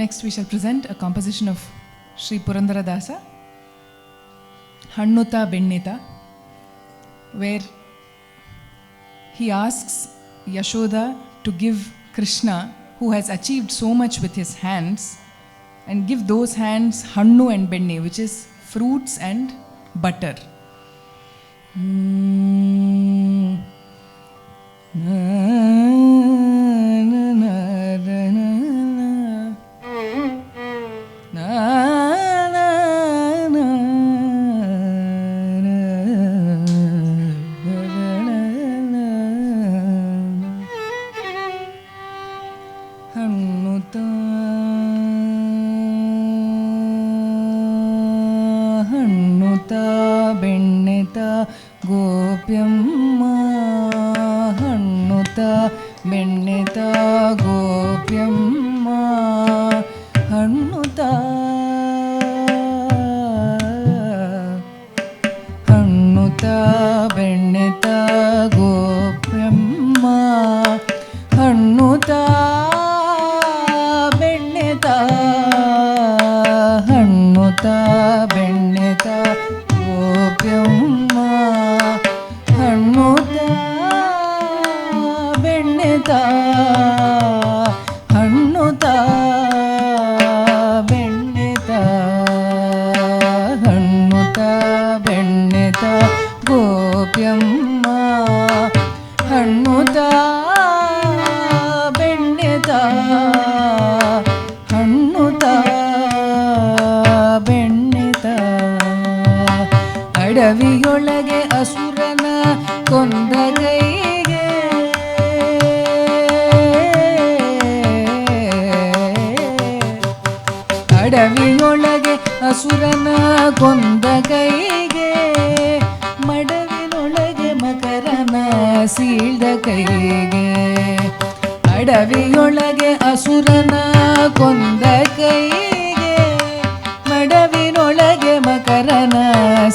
Speaker 2: Next we shall present a composition of Sri Purandara Dasa, Hannuta Bennita, where he asks Yashoda to give Krishna, who has achieved so much with his hands, and give those hands Hannu and Benne, which is fruits and butter. ಅಡವಿಯೊಳಗೆ ಅಸುರನ ಕೊಂದ ಕೈಗೆ ಮಡವಿನೊಳಗೆ ಮಕರನ ಸೀಳ್ದ ಕೈಗೆ ಅಡವಿಯೊಳಗೆ ಅಸುರನ ಕೊಂದ ಕೈಗೆ ಮಡವಿನೊಳಗೆ ಮಕರನ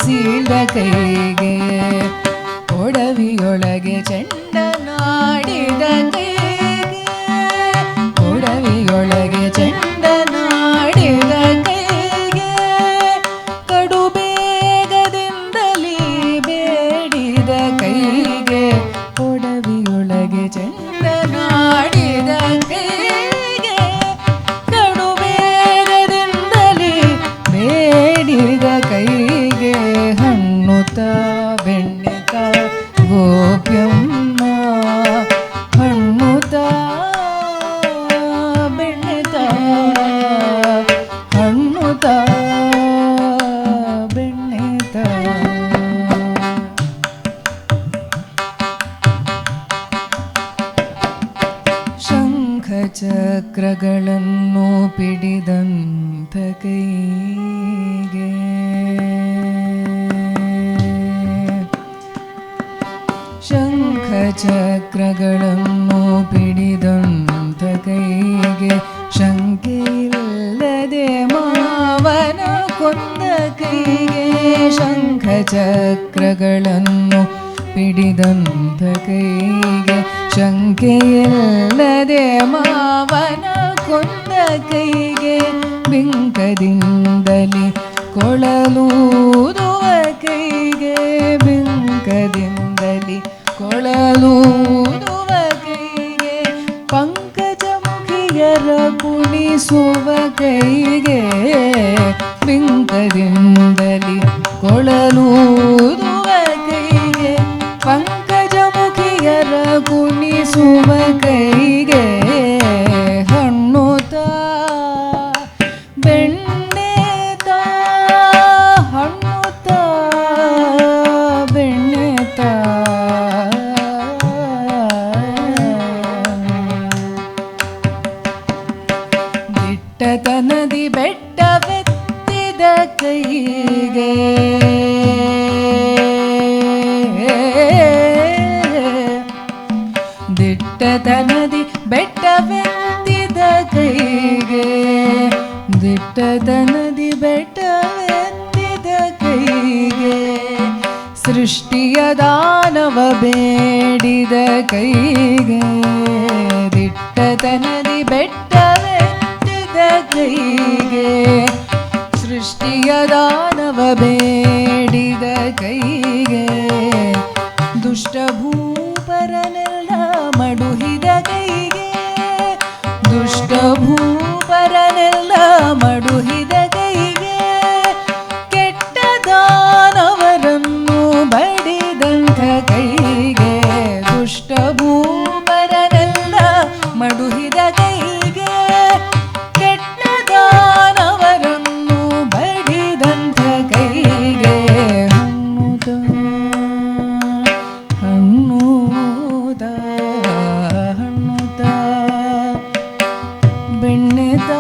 Speaker 2: ಸೀಳ್ದ ಕೈಗೆ ಒಡವಿಯೊಳಗೆ ಚೆಂಡನಾಡಿದ ಕೈಗೆ ಒಡವಿಯೊಳಗೆ ಚೆಂಡನಾಡಿದ ಕೈಗೆ ಕಡು ಬೇಗದಿಂದಲೇ ಬೇಡಿದ ಕೈಗೆ ಒಡವಿಯೊಳಗೆ ಚೆಂಡನಾಡಿದ ಕೈಗೆ ಕಡು ಬೇಗದಿಂದಲೇ ಬೇಡಿದ ಕೈಗೆ ಹಣ್ಣುತ್ತ ಬೆಣ್ಣೆತ ಗೋಪ್ಯಮ್ಮ ಹಣ್ಣುತ್ತ ಬೆಣ್ಣೆತ ಹಣ್ಣುತ್ತ ಬೆಣ್ಣೆತ ಶಂಖ ಚಕ್ರಗಳನ್ನು ಪಿಡಿದಂಥ ಕೈಗೆ ಶಂಖ ಚಕ್ರಗಳನ್ನು ಪಿಡಿದಂಥ ಕೈಗೆ ಶಂಕೆಯಿಲ್ಲದೆ ಮಾವನ ಕೊಂದ ಕೈಗೆ ಶಂಖ ಚಕ್ರಗಳನ್ನು ಪಿಡಿದಂಥ ಕೈಗೆ ಶಂಕೆಯಿಲ್ಲದೆ ಮಾವನ ಕೊಂದ ಕೈಗೆ ಬಿಂಕದಿಂದಲೇ ಕೊಳಲೂದುವ ಕೈಗೆ ಬಿಂಕದಿಂದಲೇ ಕೊಳಲೂದುವ ಕೈಗೆ ಪಂಕಜಮುಖಿಯರ ಕುಣಿಸುವ ಕೈಗೆ ಬಿಂಕದಿಂದಲೇ ಕೊಳಲೂದುವ ಕೈಗೆ ಪಂಕಜಮುಖಿಯರ ಕುಣಿಸುವ ಕೈಗೆ ಹಣ್ಣುತ್ತ ಬೆಣ್ಣೆತ ಹಣ್ಣುತ್ತ ಬೆಣ್ಣೆತ ದಿಟ್ಟತನದಿ ಬೆಟ್ಟವೆತ್ತಿದ ಕೈಗೆ ದಿಟ್ಟತನದಿ ಬೆಟ್ಟವೆತ್ತಿದ ಕೈಗೆ ದಿಟ್ಟತನದಿ ಬೆಟ್ಟವೆತ್ತಿದ ಕೈಗೆ ಸೃಷ್ಟಿಯ ದಾನವ ಬೇಡಿದ ಕೈಗೆ ದಿಟ್ಟತನದಿ ಬೆಟ್ಟವೆತ್ತಿದ ಕೈಗೆ ಸೃಷ್ಟಿಯ ದಾನವ ಬೇಡಿದ ಕೈಗೆ ದುಷ್ಟಭೂಪರನೆಲ್ಲ ಮಡುಹಿದ ಕೈಗೆ ದುಷ್ಟಭೂಪರನೆಲ್ಲ ಮಡುಹಿದ ಕೈಗೆ ಕೆಟ್ಟ ದಾನವರನ್ನು ಬಡಿದಂಥ ಕೈಗೆ ದುಷ್ಟಭೂಪರನೆಲ್ಲ ಮಡುಹಿದ ಕೈಗೆ ಕೆಟ್ಟ ದಾನವರನ್ನು ಬಡಿದಂಥ ಕೈಗೆ ಹಣ್ಣುದ ಹಣ್ಣುದ ಬೆಣ್ಣೆದ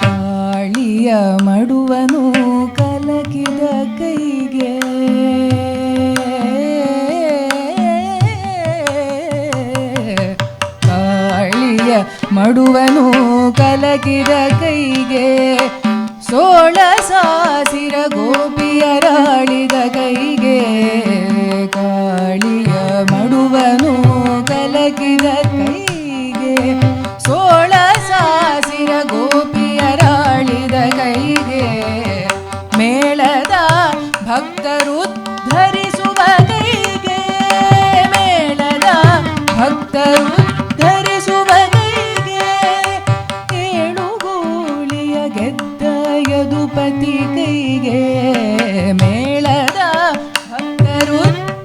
Speaker 2: ಕಾಳಿಯ ಮಡುವನು ಕಲಕಿದ ಕೈಗೆ ಕಾಳಿಯ ಮಡುವನು ಕಲಕಿದ ಕೈಗೆ ಸೋಳ ಸಾಸಿರ ಗೋಪಿಯರಾಳಿದ ಕೈಗೆ ಕಾಳಿಯ ಮಡುವನು ಕಲಕಿದ ಕೈಗೆ ಸೋಳ ಸಾಸಿರ ಗೋಪಿಯರಾಳಿದ ಕೈಗೆ ಮೇಳದ ಭಕ್ತರು ಧರಿಸುವ ಕೈಗೆ ಮೇಳದ ಭಕ್ತರು ಧರಿಸುವ ಕೈಗೆ ಏಳುಗೂಳಿಯ ಗೆದ್ದ ಯದುಪತಿ ಕೈಗೆ ಮೇಳದ ಭಕ್ತರು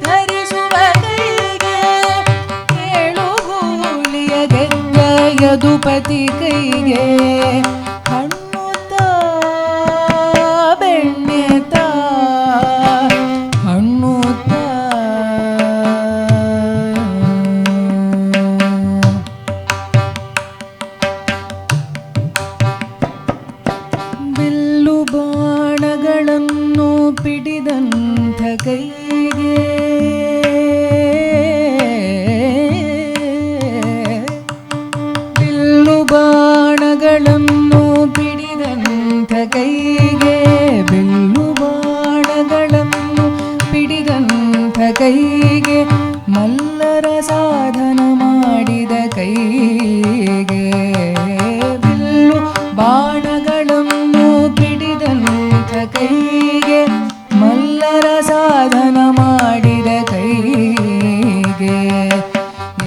Speaker 2: ಧರಿಸುವ ಕೈಗೆ ಏಳುಗೂಳಿಯ ಗೆದ್ದ ಯದುಪತಿ ಕೈಗೆ ಹಣ್ಣುತ್ತ ಬೆಣ್ಣೆತ ಪಿಡಿದಂಥ ಕೈಗೆ ಬಿಲ್ಲು ಬಾಣಗಳನ್ನು ಪಿಡಿದಂಥ ಕೈಗೆ ಬಿಲ್ಲು ಬಾಣಗಳನ್ನು ಪಿಡಿದಂಥ ಕೈಗೆ ಮಲ್ಲರ ಸಾಧನ ಮಾಡಿದ ಕೈಗೆ ಬಿಲ್ಲು ಬಾಣಗಳನ್ನು ಪಿಡಿದಂಥ ಕೈಗೆ ಮಲ್ಲರ ಸಾಧನ ಮಾಡಿದ ಕೈಗೆ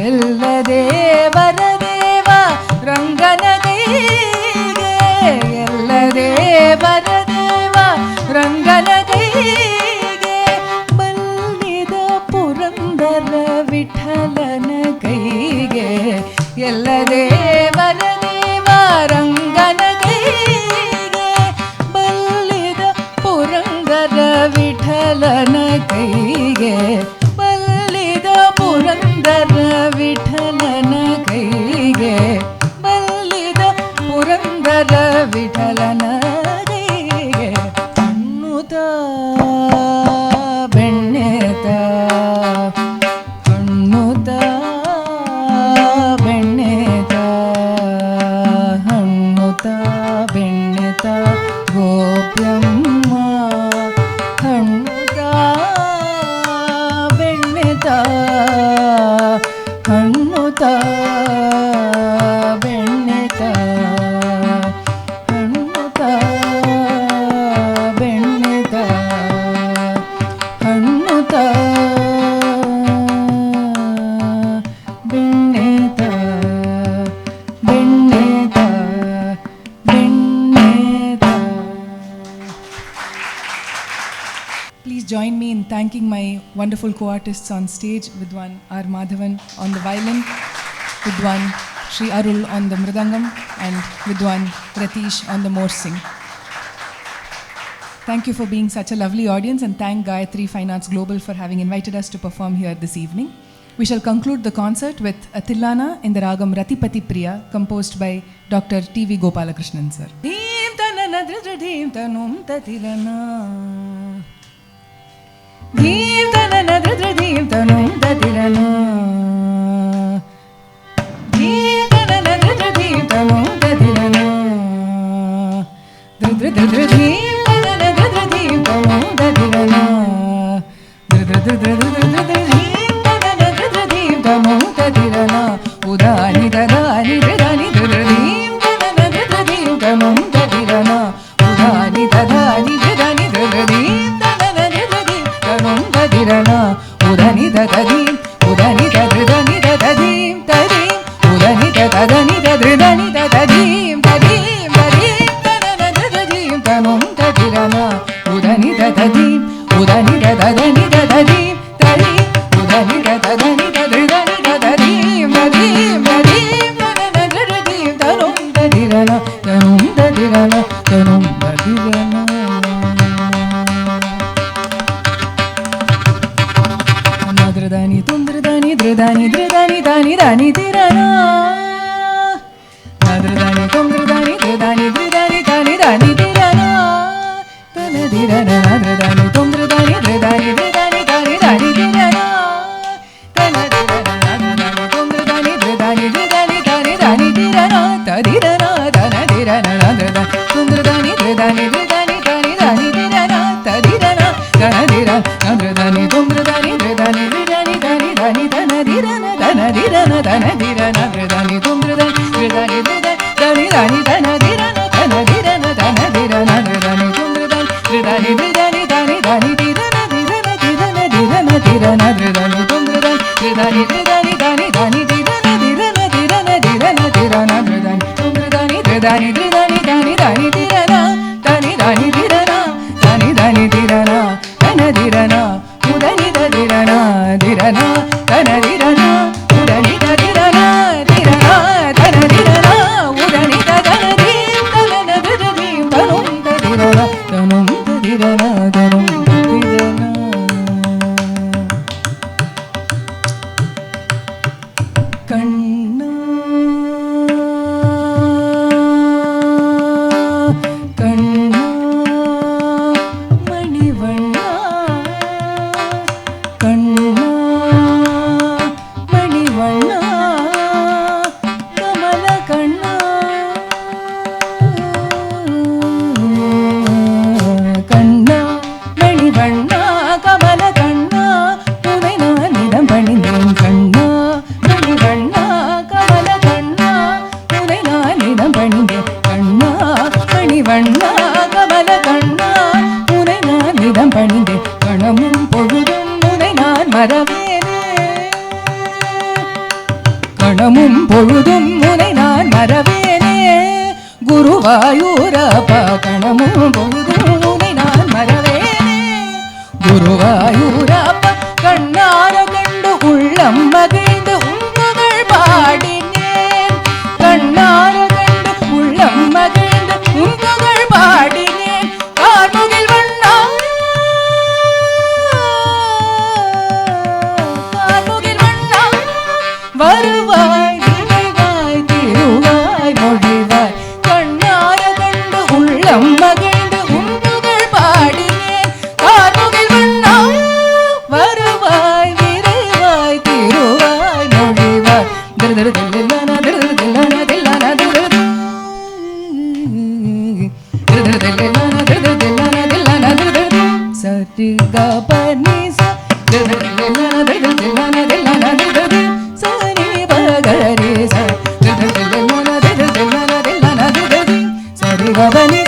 Speaker 2: ಎಲ್ಲ ದೇವರ ದೇವ ರಂಗನ ಕೈಗೆ ಎಲ್ಲ ದೇವರ ದೇವ ರಂಗನ ಕೈಗೆ ಬಲ್ಲಿದ ಪುರಂದರ ವಿಠಲನ ಕೈಗೆ ಎಲ್ಲ ದೇವರ ದೇವ ರಂಗನ ಕೈಗೆ ಬಲ್ಲಿದ ಪುರಂದರ ವಿಠಲನ ಕೈಗೆ ಬಲ್ಲಿದ ಪುರಂದರ ವಿಠಲನ ಕೈಗೆ ಬಲ್ಲಿದ ಪುರಂದರ ವಿಠಲನ ಕೈಗೆ ಅನ್ನುತ ಬೆಣ್ಣೆತ ಅನ್ನುತ ಬೆಣ್ಣೆತ ಅನ್ನುತ ಬೆಣ್ಣೆತ ಗೋಪ್ಯಮ್ಮ ಅನ್ನುತ ಬೆಣ್ಣೆತ ಅನ್ನುತ ಬೆಣ್ಣೆತ ಅನ್ನುತ ಬೆಣ್ಣೆತ ಅನ್ನುತ ಬೆಣ್ಣೆತ ಬೆಣ್ಣೆತ ಬೆಣ್ಣೆತ. Please join me in thanking my wonderful co-artists on stage. Vidwan R. Madhavan on the violin, Vidwan Sri Arul on the mridangam, and Vidwan Ratish on the morsing. Thank you for being such a lovely audience, and thank Gayatri Fine Arts Global for having invited us to perform here this evening. We shall conclude the concert with a Tillana in the ragam Ratipati Priya, composed by Dr. T.V. Gopalakrishnan sir. Dheem tanana dheem tanum tatilana. Dheem tanana dheem tanum tatilana. Dheem tanana dheem tanum tatilana. Dheem tanana dheem tanum tatilana. udani dadani dadani dadadheem dadadheem tanum tatilana. udani dadani dadani dadadheem dadadheem tanum tatilana. udani dadadheem udani dadani dadadheem tadheem udani dadani dadani dadadheem tadheem tadheem dadadheem tanum tatilana. udani dadadheem udani dadani dadadheem tadheem udani dadani dadani dadadheem tadheem tadheem dadadheem tanum tatilana. tanum tatilana tanum tatilana. Dridani tundridani dridani dridani dani dani tirana. Dridani tundridani dridani dridani dani dani tirana. Dana dirana dridani tundridani dridani dridani dani dani tirana. Dana dirana dridani tundridani dridani dridani dani dani tirana. Tadirana dana dirana dridani tundridani dridani dridani dani dani tirana. Tadirana dana dirana dridani tundridani dridani dridani dani dani dana dirana dana dirana dana dirana dridani tundridani dridani dridani dani dani dana dirana dana dirana dana dirana dridani tundridani dridani dridani dani dani dirana dirana dirana dirana dirana dridani tundridani dridani dridani dani dani dirana dirana dirana dirana dirana dridani tundridani dridani dridani dani dani dirana dani dani dirana dani dani dirana dana dirana udani dirana dirana dana dirana udani dirana dirana dana dirana udani dana dim dana dim tanum dirana tanum dirana tanum dirana. Kanna kanna manivanna வண்ணா கமல கண்ணா உனை நான் நிதம் பணிந்தேன் கண்ணா மணி வண்ணா கமல கண்ணா உனை நான் நிதம் பணிந்தேன் கண்ணா மணி வண்ணா கமல கண்ணா உனை நான் நிதம் பணிந்தேன் கணமும் பொழுதும் உனை நான் மறவேனே கணமும் பொழுதும் உனை நான் மறவேனே குருவாயூரப்பா கணமும் பொழுதும் உனை நான் மறவேனே குருவாயூரப்பா கண்ணார கண்டு உள்ளம் மகிழ்ந்து உங்கள் பாடினேன் கண்ணார கண்டு உள்ளம் மகிழ்ந்து உங்கள் பாடினேன் கார்முகில் வண்ணா கார்முகில் வண்ணா வருவாய் நினைவாய் திருவாய் மொழிவாய் கண்ணார கண்டு உள்ளம் மகிழ்ந்து உங்கள் பாடினேன் கார்முகில் வண்ணா வருவாய் விரைவாய் திருவாய் மொழிவாய் திருதிருதில்லான திருதிருதில்லான தில்லான திருதிருதில்லான திருதிருதில்லான தில்லான திருதிரு சரி கபனி திருதிருதில்லான திருதிருதில்லான தில்லான திருதிரு சரி பகரி திருதிருதில்லான திருதிருதில்லான தில்லான திருதிரு சரி கபனி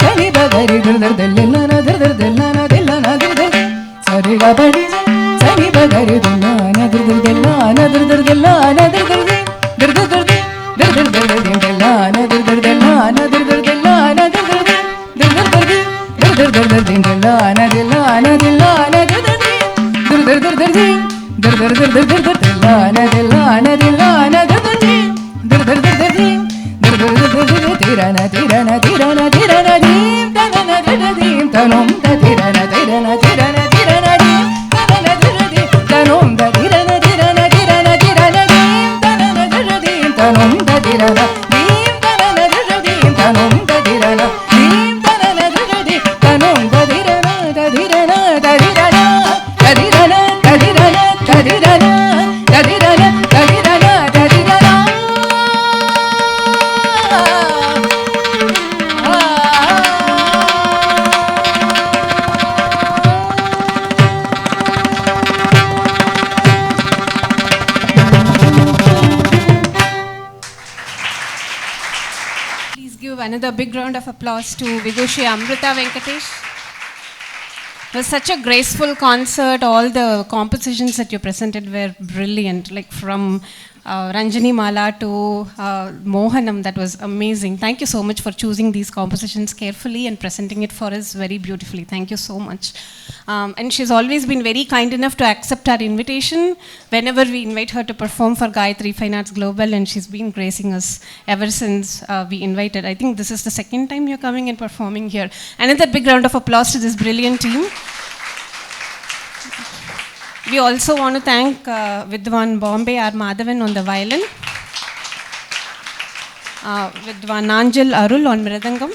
Speaker 2: சரி பகரி திருதிருதில்லான திருதிருதில்லான தில்லான திருதிரு சரி கபனி சரி பகரி தில்லான திருதிருதில்லான திருதிருதில்லான திருதிரு திருதிருதி திருதிருதில்லான திருதிருதில்லான திருதிருதில்லான திருதிரு திருதிருதி திருதிருதில்லான தில்லான தில்லான திருதிரு திருதிருதி திருதிருதில்லான தில்லான தில்லான திருதிரு திருதிருதி திருதிருதி திரன திரன திரன திரன தீம் தனன திருதீம் தனும் திரன திரன திரன திரன தீம் தனன திருதி தனும் திரன திரன திரன திரன தீம் தனன திருதீம் தனும் திரன தீம் தனன திருதீம் தனும் திரன தீம் தனன திருதி தனும் திரன திரன திரன திரன திரன திரன திரன திரன திரன
Speaker 1: Please give another big round of applause to Vidushi Amrita Venkatesh. It was such a graceful concert. All the compositions that you presented were brilliant, like from Ranjani Mala to Mohanam. That was amazing. Thank you so much for choosing these compositions carefully and presenting it for us very beautifully. Thank you so much. And she's always been very kind enough to accept our invitation whenever we invite her to perform for Gayatri Fine Arts Global, and she's been gracing us ever since we invited. I think this is the second time you're coming and performing here. Another big round of applause to this brilliant team. We also want to thank Vidwan Bombay R. Madhavan on the violin, Vidwan Nanjal Arul on Mridangam,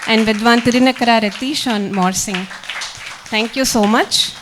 Speaker 1: and Vidwan Tirunakara Ratish on morsing. Thank you so much.